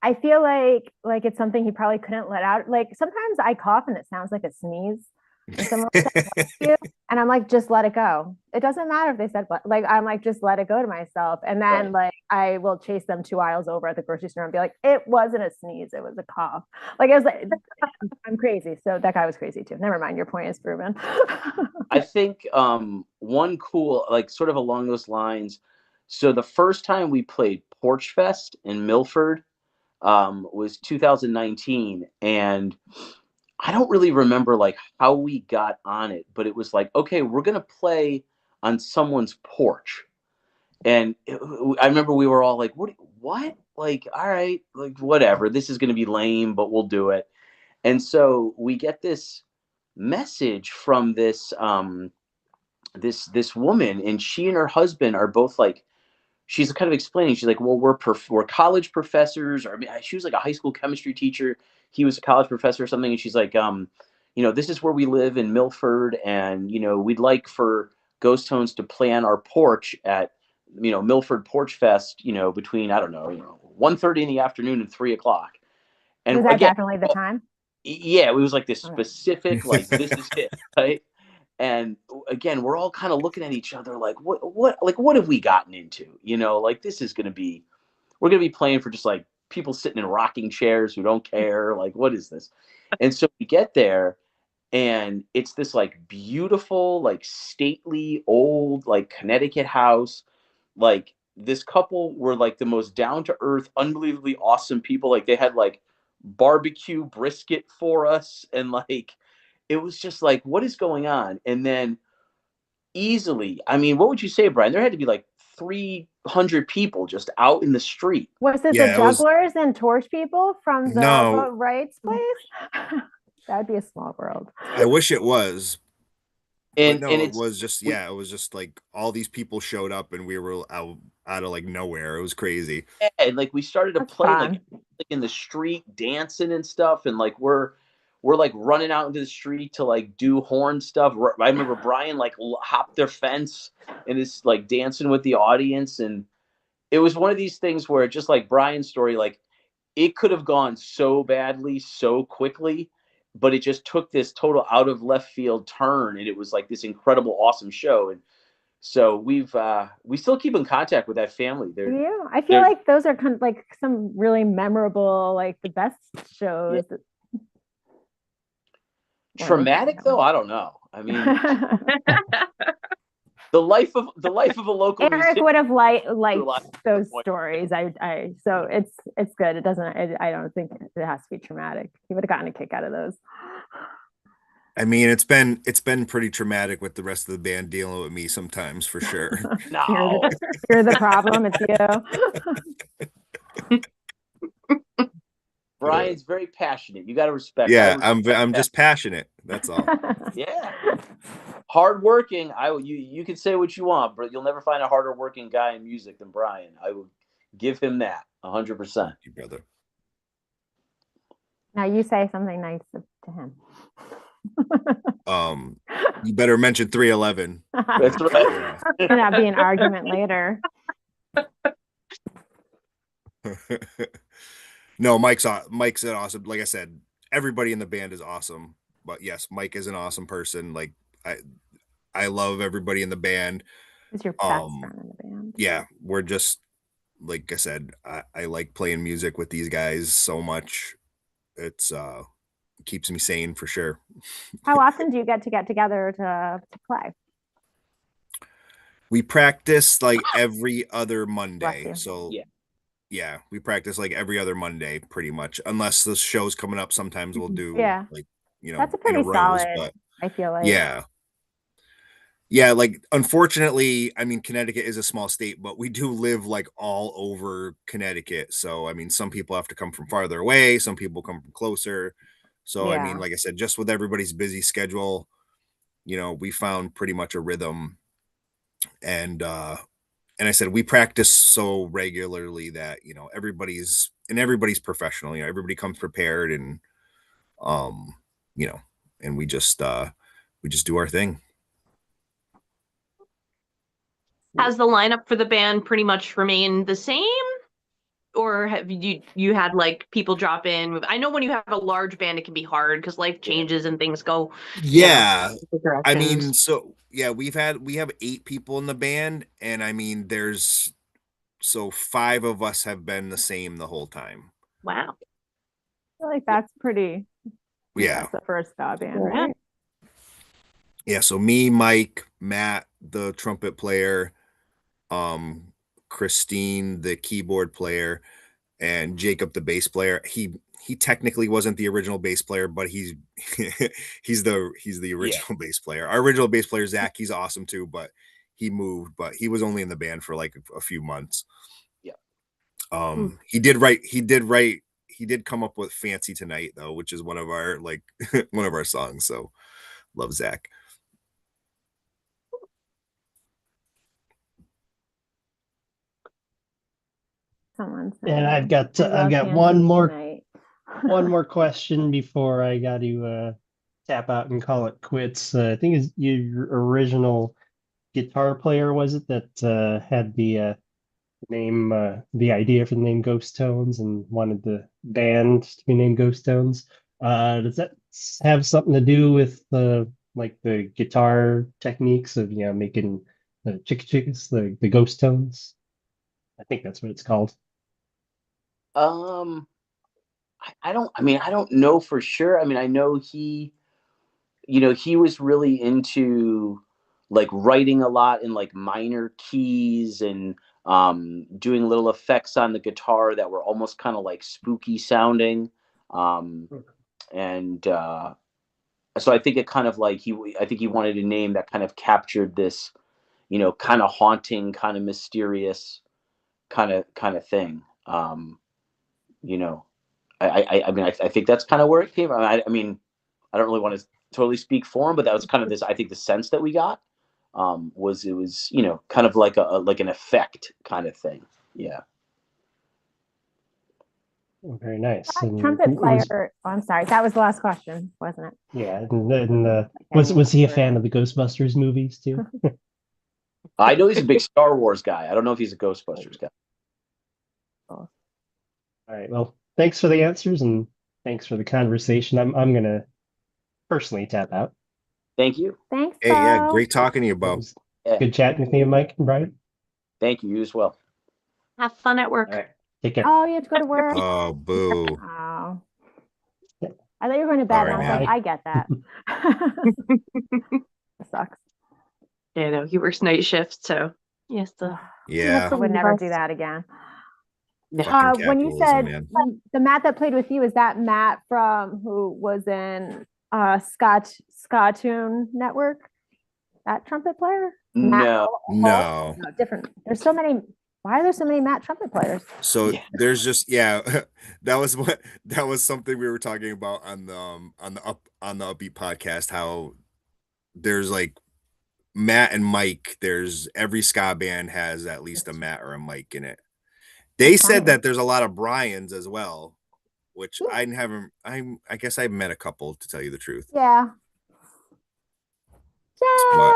I feel like it's something he probably couldn't let out. Like sometimes I cough and it sounds like a sneeze. And someone will say, "Bless you," and I'm like, just let it go. It doesn't matter if they said like I'm like, just let it go to myself. And then like I will chase them 2 aisles over at the grocery store and be like, it wasn't a sneeze, it was a cough. Like it was like I'm crazy. So that guy was crazy too. Never mind, your point is proven. I think one cool, like sort of along those lines. So the first time we played Porch Fest in Milford was 2019, and I don't really remember like how we got on it, but it was like, okay, we're gonna play on someone's porch, and I remember we were all like, what? Like, all right, like whatever, this is gonna be lame, but we'll do it. And so we get this message from this woman, and she and her husband are both like, she's kind of explaining, she's like, well, we're college professors, or I mean, she was like a high school chemistry teacher, he was a college professor or something, and she's like, this is where we live in Milford, and we'd like for Ghost Tones to play on our porch at Milford Porch Fest, between, I don't know, 1:30 in the afternoon and 3 o'clock. And Was that again, definitely the time? yeah, it was like this specific, like, this is it, right? And again, we're all kind of looking at each other like, what have we gotten into? Like, this is going to be, we're going to be playing for just like people sitting in rocking chairs who don't care. Like, what is this? And so we get there, and it's this like beautiful, like stately old, like Connecticut house. Like, this couple were like the most down to earth, unbelievably awesome people. Like, they had like barbecue brisket for us, and like, it was just like, what is going on? And then easily, I mean, what would you say, Brian? There had to be like 300 people just out in the street. Was it the Yeah, it was jugglers and torch people from the no. boat rights place? That would be a small world. I wish it was, but And no, it it's was just it was just like all these people showed up and we were out of like nowhere. It was crazy. and like we started to That's play fun. like in the street, dancing and stuff, and like we're like running out into the street to like do horn stuff. I remember Brian like hopped their fence and is like dancing with the audience, and it was one of these things where, just like Brian's story, like, it could have gone so badly so quickly, but it just took this total out of left field turn, and it was like this incredible, awesome show. And so we still keep in contact with that family. Yeah, I feel like those are kind of like some really memorable, like the best shows. Traumatic though, I don't know. I mean, the life of a local Eric musician would have liked those stories. So it's good. It doesn't. I don't think it has to be traumatic. He would have gotten a kick out of those. I mean, it's been pretty traumatic with the rest of the band dealing with me sometimes, for sure. No. You're the problem. It's you. Brian's very passionate. You got to respect. Yeah, I'm just passionate. That's all. Yeah. Hardworking. You can say what you want, but you'll never find a harder working guy in music than Brian. I will give him that 100%. You brother. Now you say something nice to him. You better mention 311. That's right. And that'd be an argument later. No, Mike's an awesome. Like I said, everybody in the band is awesome. But yes, Mike is an awesome person. Like I love everybody in the band. Who's your best friend in the band? Yeah, we're just, like I said, I like playing music with these guys so much. It's keeps me sane for sure. How often do you get together to play? We practice like every other Monday. So yeah, we practice like every other Monday pretty much. Unless the show's coming up, sometimes we'll do like, that's a pretty solid, but I feel like. Yeah, like unfortunately, I mean, Connecticut is a small state, but we do live like all over Connecticut. So I mean, some people have to come from farther away, some people come from closer. So I mean, like I said, just with everybody's busy schedule, we found pretty much a rhythm. And I said we practice so regularly that everybody's professional. Everybody comes prepared, and and we just do our thing. Has the lineup for the band pretty much remained the same, or have you had like people drop in? I know when you have a large band, it can be hard because life changes and things go, Yeah. different I mean, directions. so yeah, we have 8 people in the band, and I mean, so 5 of us have been the same the whole time. Wow. I feel like that's pretty Yeah. impressive for a ska band, Yeah. right? Yeah, so me, Mike, Matt, the trumpet player, Christine, the keyboard player, and Jacob, the bass player. He technically wasn't the original bass player, but he's he's the original bass player. Our original bass player, Zach, he's awesome too, but he moved, but he was only in the band for like a few months. Yeah. He did come up with Fancy Tonight though, which is one of our like one of our songs. So love Zach. Someone said, And I've got I love one Fancy more Tonight. one more question before I got to tap out and call it quits. I think is your original guitar player, was it, that had the name, the idea for the name Ghost Tones and wanted the band to be named Ghost Tones? Does that have something to do with like the guitar techniques of making the chicka chickas, the ghost tones? I think that's what it's called. I don't know for sure. I mean, I know he was really into like writing a lot in like minor keys and doing little effects on the guitar that were almost kind of like spooky sounding. And so I think it kind of like I think he wanted a name that kind of captured this, kind of haunting, kind of mysterious kind of thing. You know, I mean, I think that's kind of where it came from. I mean, I don't really want to totally speak for him, but that was kind of this. I think the sense that we got was it was kind of like like an effect kind of thing. Yeah. Oh, very nice. That And trumpet player. Oh, I'm sorry. That was the last question, wasn't it? yeah, and was he a fan of the Ghostbusters movies too? I know he's a big Star Wars guy. I don't know if he's a Ghostbusters guy. Cool. All right. Well, thanks for the answers and thanks for the conversation. I'm gonna personally tap out. Thank you. Thanks, Hey, yeah, Bo. great talking to you, It Bo. was Yeah. good chatting with you, Mike and Brian. Thank you. You as well. Have fun at work. All right. Take care. Oh, you have to go to work. Oh, boo. Oh. I thought you were going to bed. Sorry, I was man. like, I get that. It sucks. Yeah, no, he works night shift, so yes, Yeah, I would never do that again. fucking When you capitalism, said man. the Matt that played with you, is that Matt from who was in Ska Tune Network? That trumpet player? Matt No. No. No, different. There's so many. Why are there so many Matt trumpet players? So Yeah. there's just that was something we were talking about on the Upbeat podcast, how there's like Matt and Mike. There's every ska band has at least a Matt or a Mike in it. They That's said funny. that there's a lot of Brians as well, which I guess I've met a couple, to tell you the truth. Yeah. But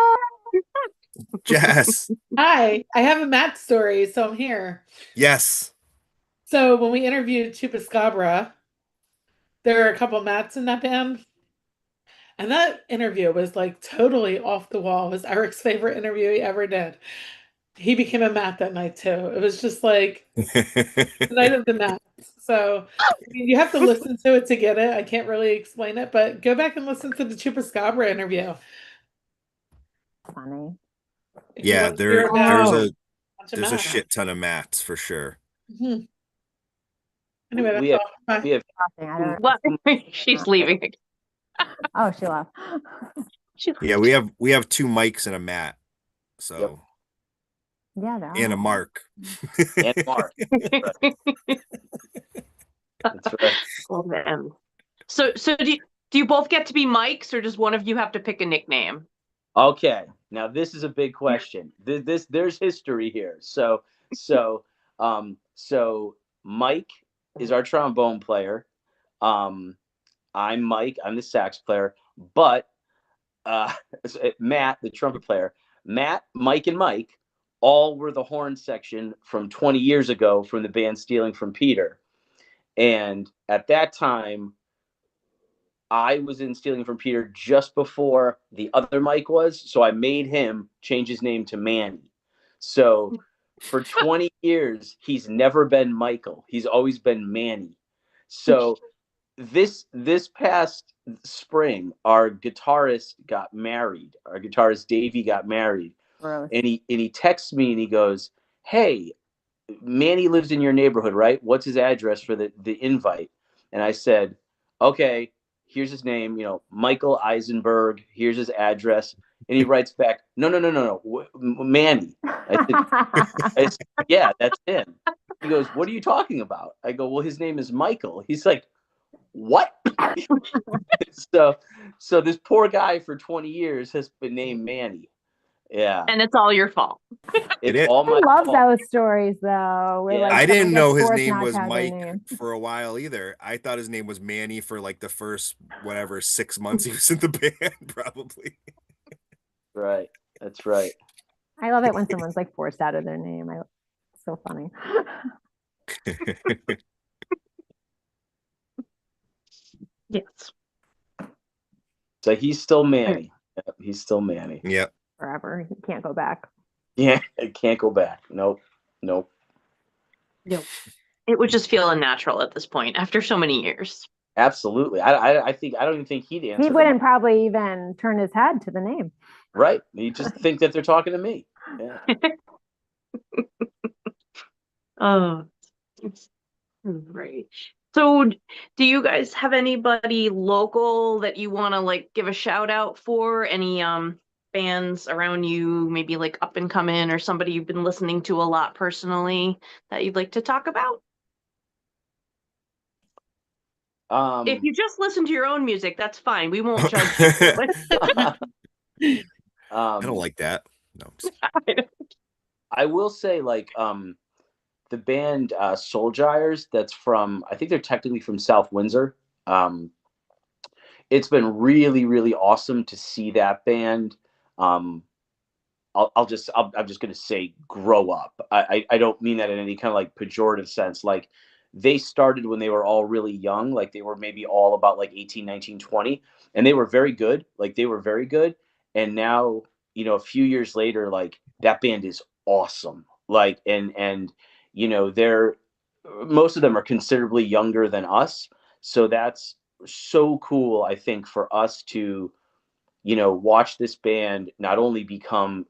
Jess, Hi, I have a Matt story, so I'm here. yes. So when we interviewed Chupacabra, there were a couple Matts in that band. And that interview was like totally off the wall. It was Eric's favorite interview he ever did. He became a Matt that night too. It was just like the night of the Matts. So I mean, you have to listen to it to get it. I can't really explain it, but go back and listen to the Chupacabra interview. Funny. If you Yeah, want to hear about a bunch of there's a Matts. shit ton of Matts for sure. Mhm. Anyway, that's We have, all. Bye. we have I don't what? She's leaving. Oh, she left. Yeah, we have 2 mics and a Matt. So Yeah, they're and a all- Mark. and Mark. That's right. Oh, man. So do you both get to be Mikes, or does one of you have to pick a nickname? Okay, now this is a big question. There's history here. So Mike is our trombone player. I'm Mike. I'm the sax player. But Matt, the trumpet player, Matt, Mike, and Mike all were the horn section from 20 years ago from the band Stealing from Peter. And at that time, I was in Stealing from Peter just before the other Mike was. So I made him change his name to Manny. So for 20 years, he's never been Michael. He's always been Manny. So this past spring, our guitarist got married. Our guitarist Davey got married. Gross. And he texts me and he goes, "Hey, Manny lives in your neighborhood, right? What's his address for the invite?" And I said, "Okay, here's his name, Michael Eisenberg. Here's his address." And he writes back, "No, Manny." I said, "Yeah, that's him." He goes, "What are you talking about?" I go, "Well, his name is Michael." He's like, "What?" So this poor guy for 20 years has been named Manny. Yeah. And it's all your fault. It's all my I love fault. those stories though. Where Yeah. like I someone didn't gets know his forced name not was to have their Mike name. for a while either. I thought his name was Manny for like the first, whatever, 6 months he was in the band, probably. Right. That's right. I love it when someone's like forced out of their name. It's so funny. Yes. So he's still Manny. Yep, he's still Manny. Yep. Forever. You can't go back. Yeah, it can't go back. Nope. It would just feel unnatural at this point after so many years. Absolutely. I don't even think he'd answer. He wouldn't probably even turn his head to the name. Right. You just think that they're talking to me. Yeah. Oh, great. So do you guys have anybody local that you want to like give a shout out for? Any bands around you, maybe like up and coming, or somebody you've been listening to a lot personally that you'd like to talk about? If you just listen to your own music, that's fine. We won't judge you. I don't like that. No. I will say, like, the band Soul Gyres, that's from, I think they're technically from South Windsor. It's been really, really awesome to see that band. I'm just going to say grow up. I don't mean that in any kind of like pejorative sense. Like, they started when they were all really young. Like, they were maybe all about like 18, 19, 20, and they were very good. Like, they were very good. And now, a few years later, like, that band is awesome. Like, and they're, most of them are considerably younger than us. So that's so cool, I think, for us to, watch this band not only become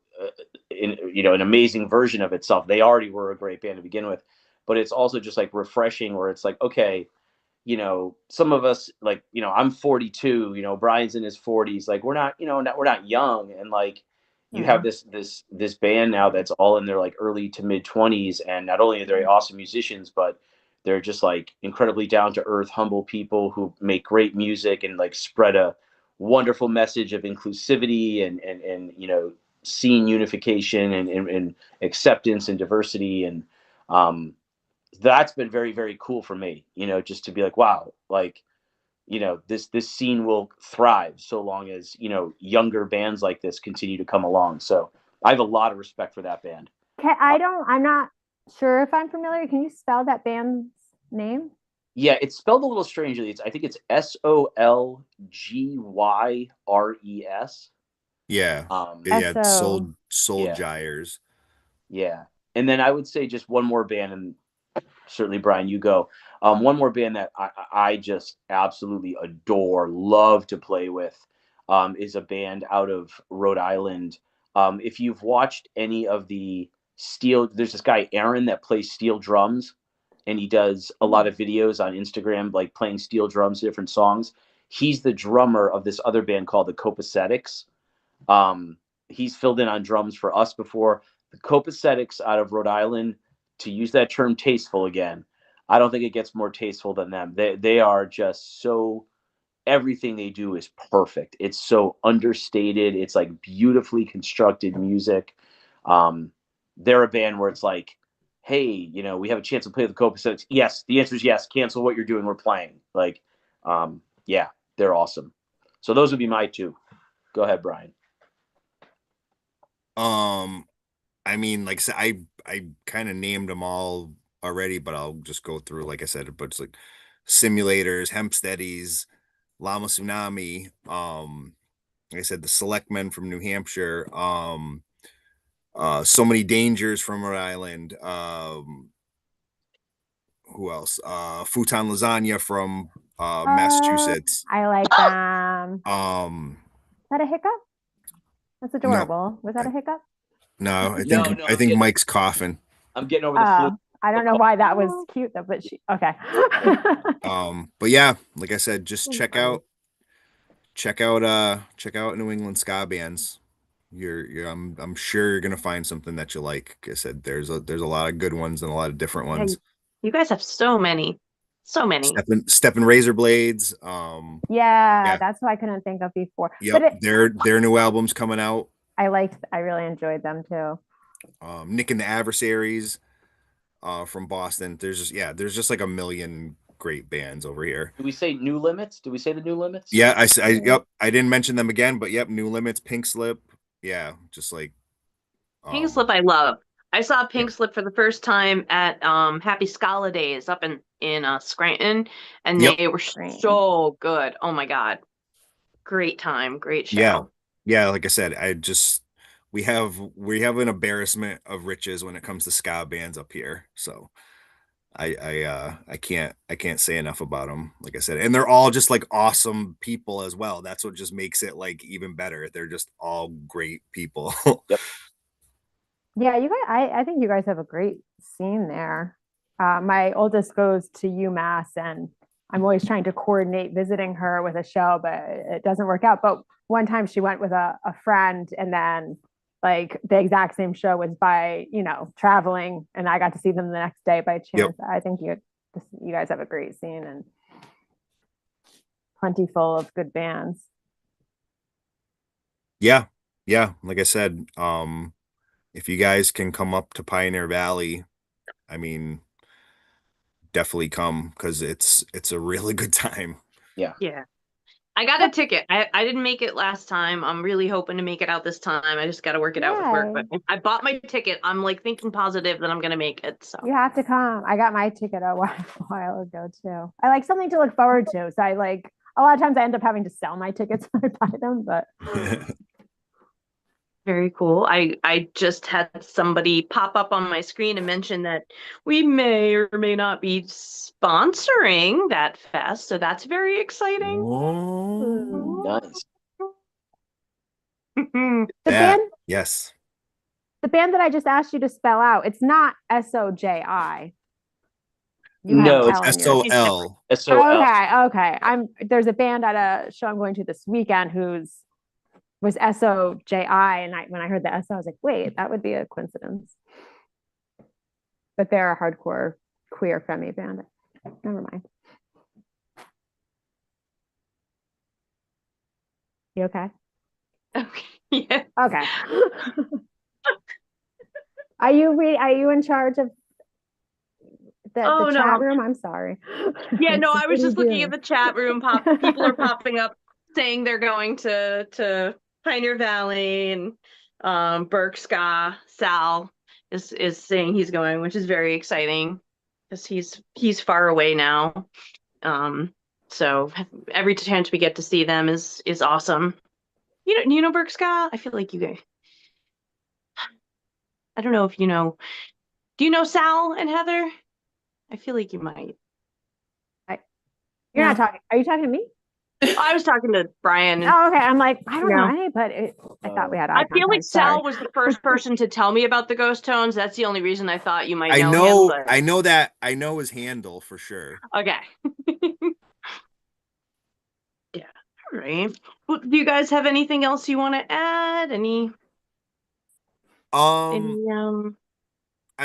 an amazing version of itself. They already were a great band to begin with, but it's also just like refreshing, where it's like, okay, some of us, like, I'm 42, Brian's in his 40s, like, we're not, we're not young, and like, you have this band now that's all in their like early to mid 20s, and not only are they awesome musicians, but they're just like incredibly down to earth, humble people who make great music and like spread a wonderful message of inclusivity and scene unification and acceptance and diversity. And that's been very, very cool for me, just to be like, wow, like, this scene will thrive so long as, younger bands like this continue to come along. So I have a lot of respect for that band. Okay, I'm not sure if I'm familiar. Can you spell that band's name? Yeah, it's spelled a little strangely. I think it's Solgyres. Yeah. S-O. Soul Yeah. Gyres. Yeah. And then I would say just one more band, and certainly, Brian, you go. One more band that I just absolutely adore, love to play with, is a band out of Rhode Island. If you've watched any of the there's this guy, Aaron, that plays steel drums, and he does a lot of videos on Instagram, like playing steel drums to different songs. He's the drummer of this other band called the Copacetics. He's filled in on drums for us before. The Copacetics out of Rhode Island, to use that term tasteful again, I don't think it gets more tasteful than them. They are just so, everything they do is perfect. It's so understated. It's like beautifully constructed music. They're a band where it's like, hey, we have a chance to play the Copacetic. Yes, the answer is yes. Cancel what you're doing. We're playing. Like, yeah, they're awesome. So those would be my two. Go ahead, Brian. I mean, like I said, I kind of named them all already, but I'll just go through, like I said, but it's like Simulators, Hempsteadies, Lama Tsunami, like I said, the Selectmen from New Hampshire, So Many Dangers from Rhode Island, who else? Futon Lasagna from Oh, Massachusetts. I like them. Um, Is that a hiccup? That's no, adorable. Was that a hiccup? no, No, no, I think Mike's coughing. I'm getting over the flu. I don't know why that was cute though, but okay. But yeah, like I said, just Funny. check out New England ska bands. I'm sure you're gonna find something that you like. Like I said, there's a lot of good ones and a lot of different Yeah, ones. you guys have so many. So many. Steppin' Razor Blades. Yeah, Yeah, that's what I couldn't think of before. yep, But their new album's coming out. I really enjoyed them too. Nick and the Adversaries, from Boston. There's just like a million great bands over here. Do we say New Limits? Do we say the New Limits? Yeah, yep, I didn't mention them again, but yep, New Limits, Pink Slip. Yeah, just like Pink um Slip I love. I saw yeah, Pink Slip for the first time at Happy Scala Days up in Scranton, and yep, they were Great. so good. Oh my God. Great time, great yeah, show. yeah. Like I said, we have an embarrassment of riches when it comes to ska bands up here. So I can't say enough about them. Like I said, and they're all just like awesome people as well. That's what just makes it like even better. They're just all great people. Yep. Yeah, you guys, I think you guys have a great scene there. My oldest goes to UMass, and I'm always trying to coordinate visiting her with a show, but it doesn't work out. But one time she went with a friend, and then like the exact same show was by, traveling, and I got to see them the next day by Yep. chance. I think you guys have a great scene and plentiful of good bands. Yeah. Yeah. Like I said, if you guys can come up to Pioneer Valley, I mean, definitely come because it's a really good time. Yeah. Yeah. I got a ticket. I didn't make it last time. I'm really hoping to make it out this time. I just got to work it out with work. But Yay. I bought my ticket. I'm like thinking positive that I'm going to make it. So You have to come. I got my ticket a while ago too. I like something to look forward to. So I like a lot of times I end up having to sell my tickets when I buy them, but very cool. I just had somebody pop up on my screen and mention that we may or may not be sponsoring that fest. So that's very exciting. Nice. the Yeah. band Yes. the band that I just asked you to spell out, it's not SOJI. You No, have it's L in yours. SOL. SOL. Okay. There's a band at a show I'm going to this weekend was SOJI, and when I heard the SO, I was like, wait, that would be a coincidence. But they're a hardcore queer femi band. Never mind. You okay? Okay. Yeah. Okay. Are you in charge of the chat room? I'm sorry. Yeah, no, I was What are just you looking at doing? the chat room. People are popping up saying they're going to Pioneer Valley, and Burke Ska Sal is saying he's going, which is very exciting because he's far away now. So every chance we get to see them is awesome. You know Burke Ska? I feel like you guys. I don't know if you know. Do you know Sal and Heather? I feel like you might. You're No. not talking. Are you talking to me? I was talking to Brian. Oh, okay. I'm like, I don't know No. any, but I thought we had eye I feel like contact. Sorry. Sal was the first person to tell me about the ghost tones. That's the only reason I thought you might I know know him. I know that I know his handle for sure. Okay. Yeah. All right. Well, do you guys have anything else you want to add? Any I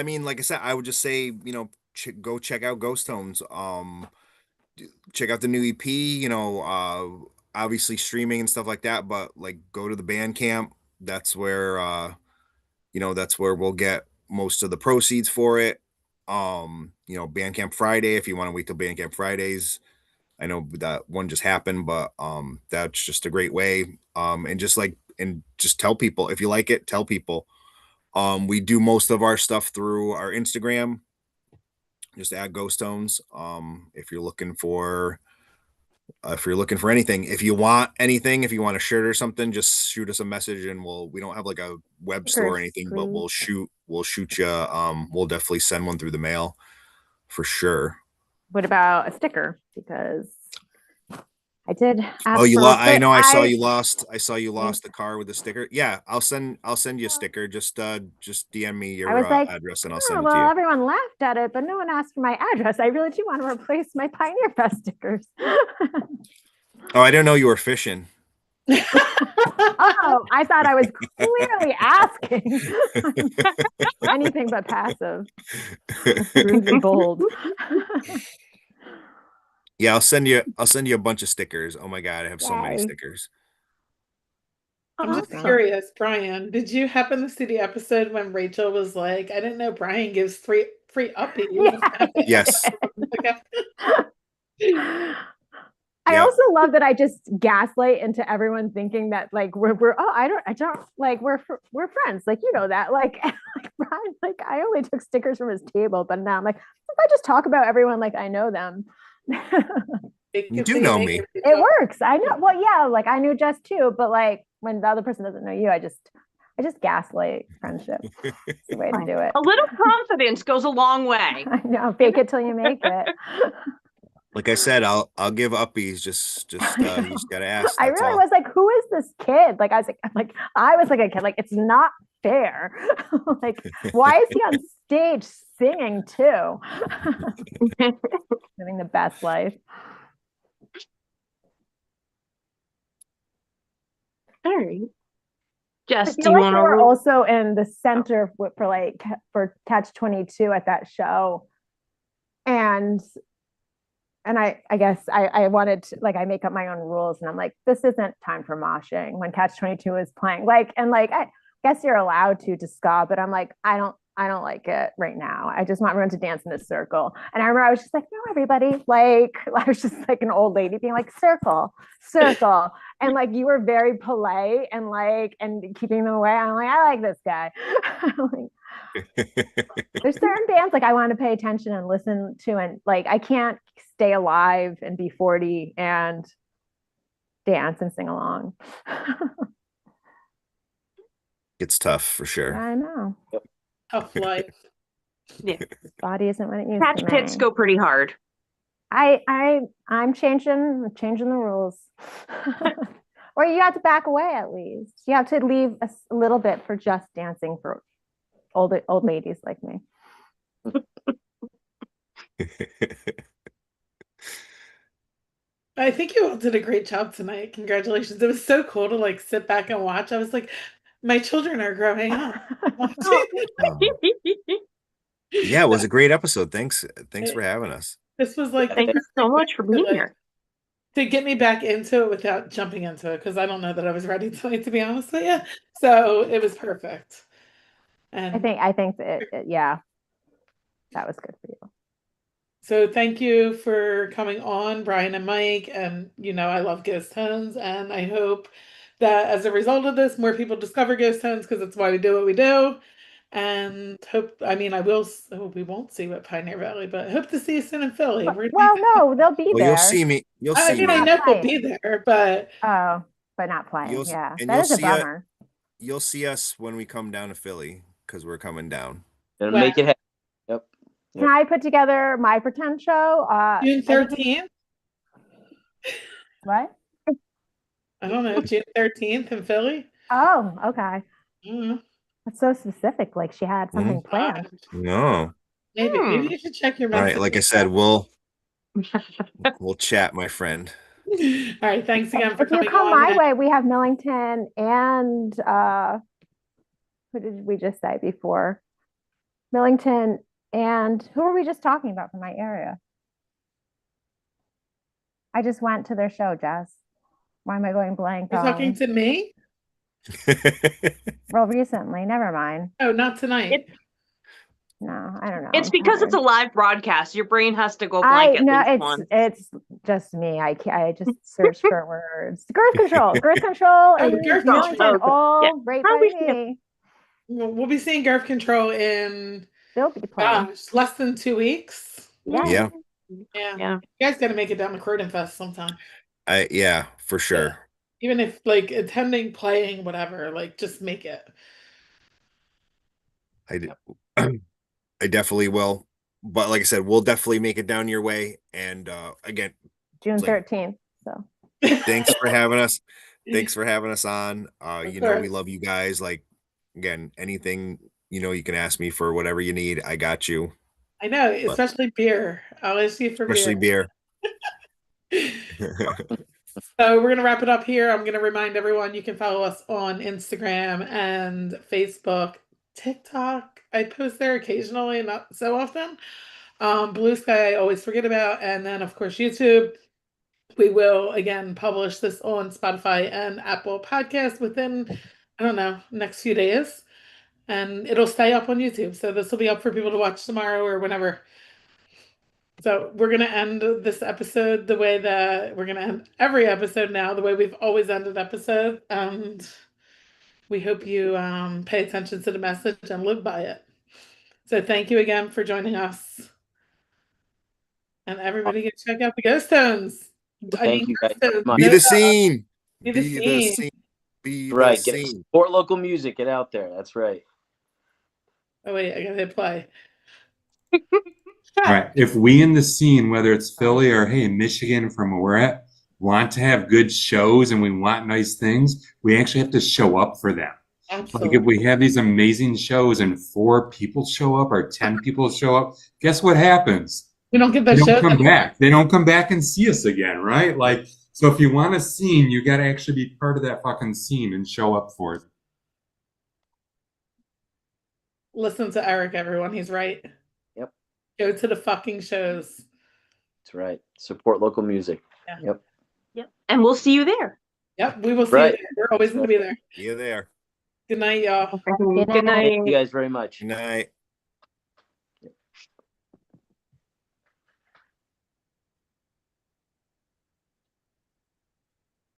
mean, like I said, I would just say, go check out Ghost Tones. Check out the new EP, obviously streaming and stuff like that, but like go to the band camp. That's where that's where we'll get most of the proceeds for it. Bandcamp Friday, if you want to wait till Bandcamp Fridays. I know that one just happened, but that's just a great way. And just tell people if you like it, tell people. We do most of our stuff through our Instagram, just at Ghost Tones. If you're looking for anything, if you want anything, if you want a shirt or something, just shoot us a message, and we don't have like a web store or anything, but we'll shoot you. We'll definitely send one through the mail for sure. What about a sticker? Because I did ask Oh, you for lost. I know. I saw I you lost. I saw you lost the car with the sticker. Yeah, I'll send you a sticker. Just DM me I your was like, address, and I'll oh, send it to well, you. everyone laughed at it, but no one asked for my address. I really do want to replace my Pioneer Fest stickers. Oh, I didn't know you were fishing. Oh, I thought I was clearly asking. Anything but passive. Rude and bold. Yeah, I'll send you a bunch of stickers. Oh my God, I have so many Yay. stickers. I'm just Awesome. curious, Brian, did you happen to see the episode when Rachel was like, I didn't know Brian gives free uppies? Yeah, Yes. I Yep. also love that I just gaslight into everyone thinking that like we're I don't like we're friends, like, you know that, like, like Brian, like I only took stickers from his table, but now I'm like, if I just talk about everyone like I know them. You do know me. It works. I know. Well, yeah, like I knew Jess too, but like when the other person doesn't know you, I just gaslight friendship. It's the way to do it. A little confidence goes a long way. I know. Fake it till you make it. Like I said, I'll give uppies. Just you just gotta ask. I really was like, who is this kid? Like I was like a kid. Like, it's not fair. Like, why is he on stage singing too? Living the best life. All right. Jess, I do feel you like want we were to? also in the center for Catch 22 at that show, and I guess I wanted to, like, I make up my own rules, and I'm like, this isn't time for moshing when Catch 22 is playing. Like, and like, I guess you're allowed to ska, but I'm like, I don't like it right now. I just want everyone to dance in a circle. And I remember I was just like, no, everybody, like, I was just like an old lady being like, circle. And like, you were very polite and like, and keeping them away. I'm like, I like this guy. There's certain bands like I want to pay attention and listen to, and like I can't stay alive and be 40 and dance and sing along. It's tough for sure. I know. Tough life. Yeah. Body isn't what it used Catch to pits be. go pretty hard. I'm changing the rules. Or you have to back away at least. You have to leave a little bit for just dancing for old ladies like me. I think you all did a great job tonight. Congratulations. It was so cool to like sit back and watch. I was like, my children are growing up. Yeah, it was a great episode. Thanks for having us. This was like Thank you so much for being here. To get me back into it without jumping into it, because I don't know that I was ready tonight, to be honest with you. So it was perfect. And I think that yeah, that was good for you. So thank you for coming on, Brian and Mike. And I love Ghost Tones, and I hope that as a result of this, more people discover Ghost Tones, because that's why we do what we do. And we won't see you at Pioneer Valley, but I hope to see you soon in Philly. Well, no, they'll be there. You'll see me. I know we'll be there, but not playing. Yeah, that is a bummer. You'll see us when we come down to Philly, because we're coming down. Gonna make it happen. Yep. Can I put together my pretend show? June 13th? What? I don't know. June 13th in Philly? Oh, okay. Mm-hmm. That's so specific. Like she had something planned. No. Maybe you should check your All message. right, like I said, we'll chat, my friend. All right, thanks again for coming. If you come my way, we have Millington and who did we just say before? Millington and who were we just talking about from my area? I just went to their show, Jess. Why am I going blank? You're talking to me? Well, recently. Never mind. Oh, not tonight. No, I don't know. It's because it's a live broadcast. Your brain has to go blank at least once. It's just me. I just search for words. Girth control, and girth Millington, control. all right by me. we'll be seeing Girth Control in They'll be playing. less than 2 weeks. Yeah. Yeah. You guys got to make it down to Croydon Fest sometime. Yeah, for sure. Even if like attending, playing, whatever, like just make it. I definitely will. But like I said, we'll definitely make it down your way. And again, June like, 13th. So thanks for having us. Thanks for having us on. Of You know, we course. love you guys. Like, again, anything, you know, you can ask me for whatever you need. I got you. I know, But especially beer. I'll ask you for especially beer. beer. So we're gonna wrap it up here. I'm gonna remind everyone you can follow us on Instagram and Facebook, TikTok. I post there occasionally, not so often. Blue Sky I always forget about, and then of course YouTube. We will again publish this on Spotify and Apple Podcasts within, I don't know, next few days. And it'll stay up on YouTube. So this will be up for people to watch tomorrow or whenever. So we're gonna end this episode the way that we're gonna end every episode now, the way we've always ended episodes. And we hope you pay attention to the message and live by it. So thank you again for joining us. And everybody go check out the Ghost Tones. Thank you guys very much. Be the scene. Be the Be the scene. scene. Be the Right. scene. Support local music. Get out there. That's right. Oh wait, I gotta hit play. All right. If we in the scene, whether it's Philly or hey, Michigan, from where we're at, want to have good shows and we want nice things, we actually have to show up for them. Absolutely. Like if we have these amazing shows and 4 people show up or 10 people show up, guess what happens? We don't get They the don't show. come back. They don't come back and see us again, right? Like, so if you want a scene, you got to actually be part of that fucking scene and show up for it. Listen to Eric, everyone. He's right. Yep. Go to the fucking shows. That's right. Support local music. Yeah. Yep. Yep. And we'll see you there. Yep, we will see Right. you there. We're always going to be there. See you there. Good night, y'all. Good night. Thank you guys very much. Good night.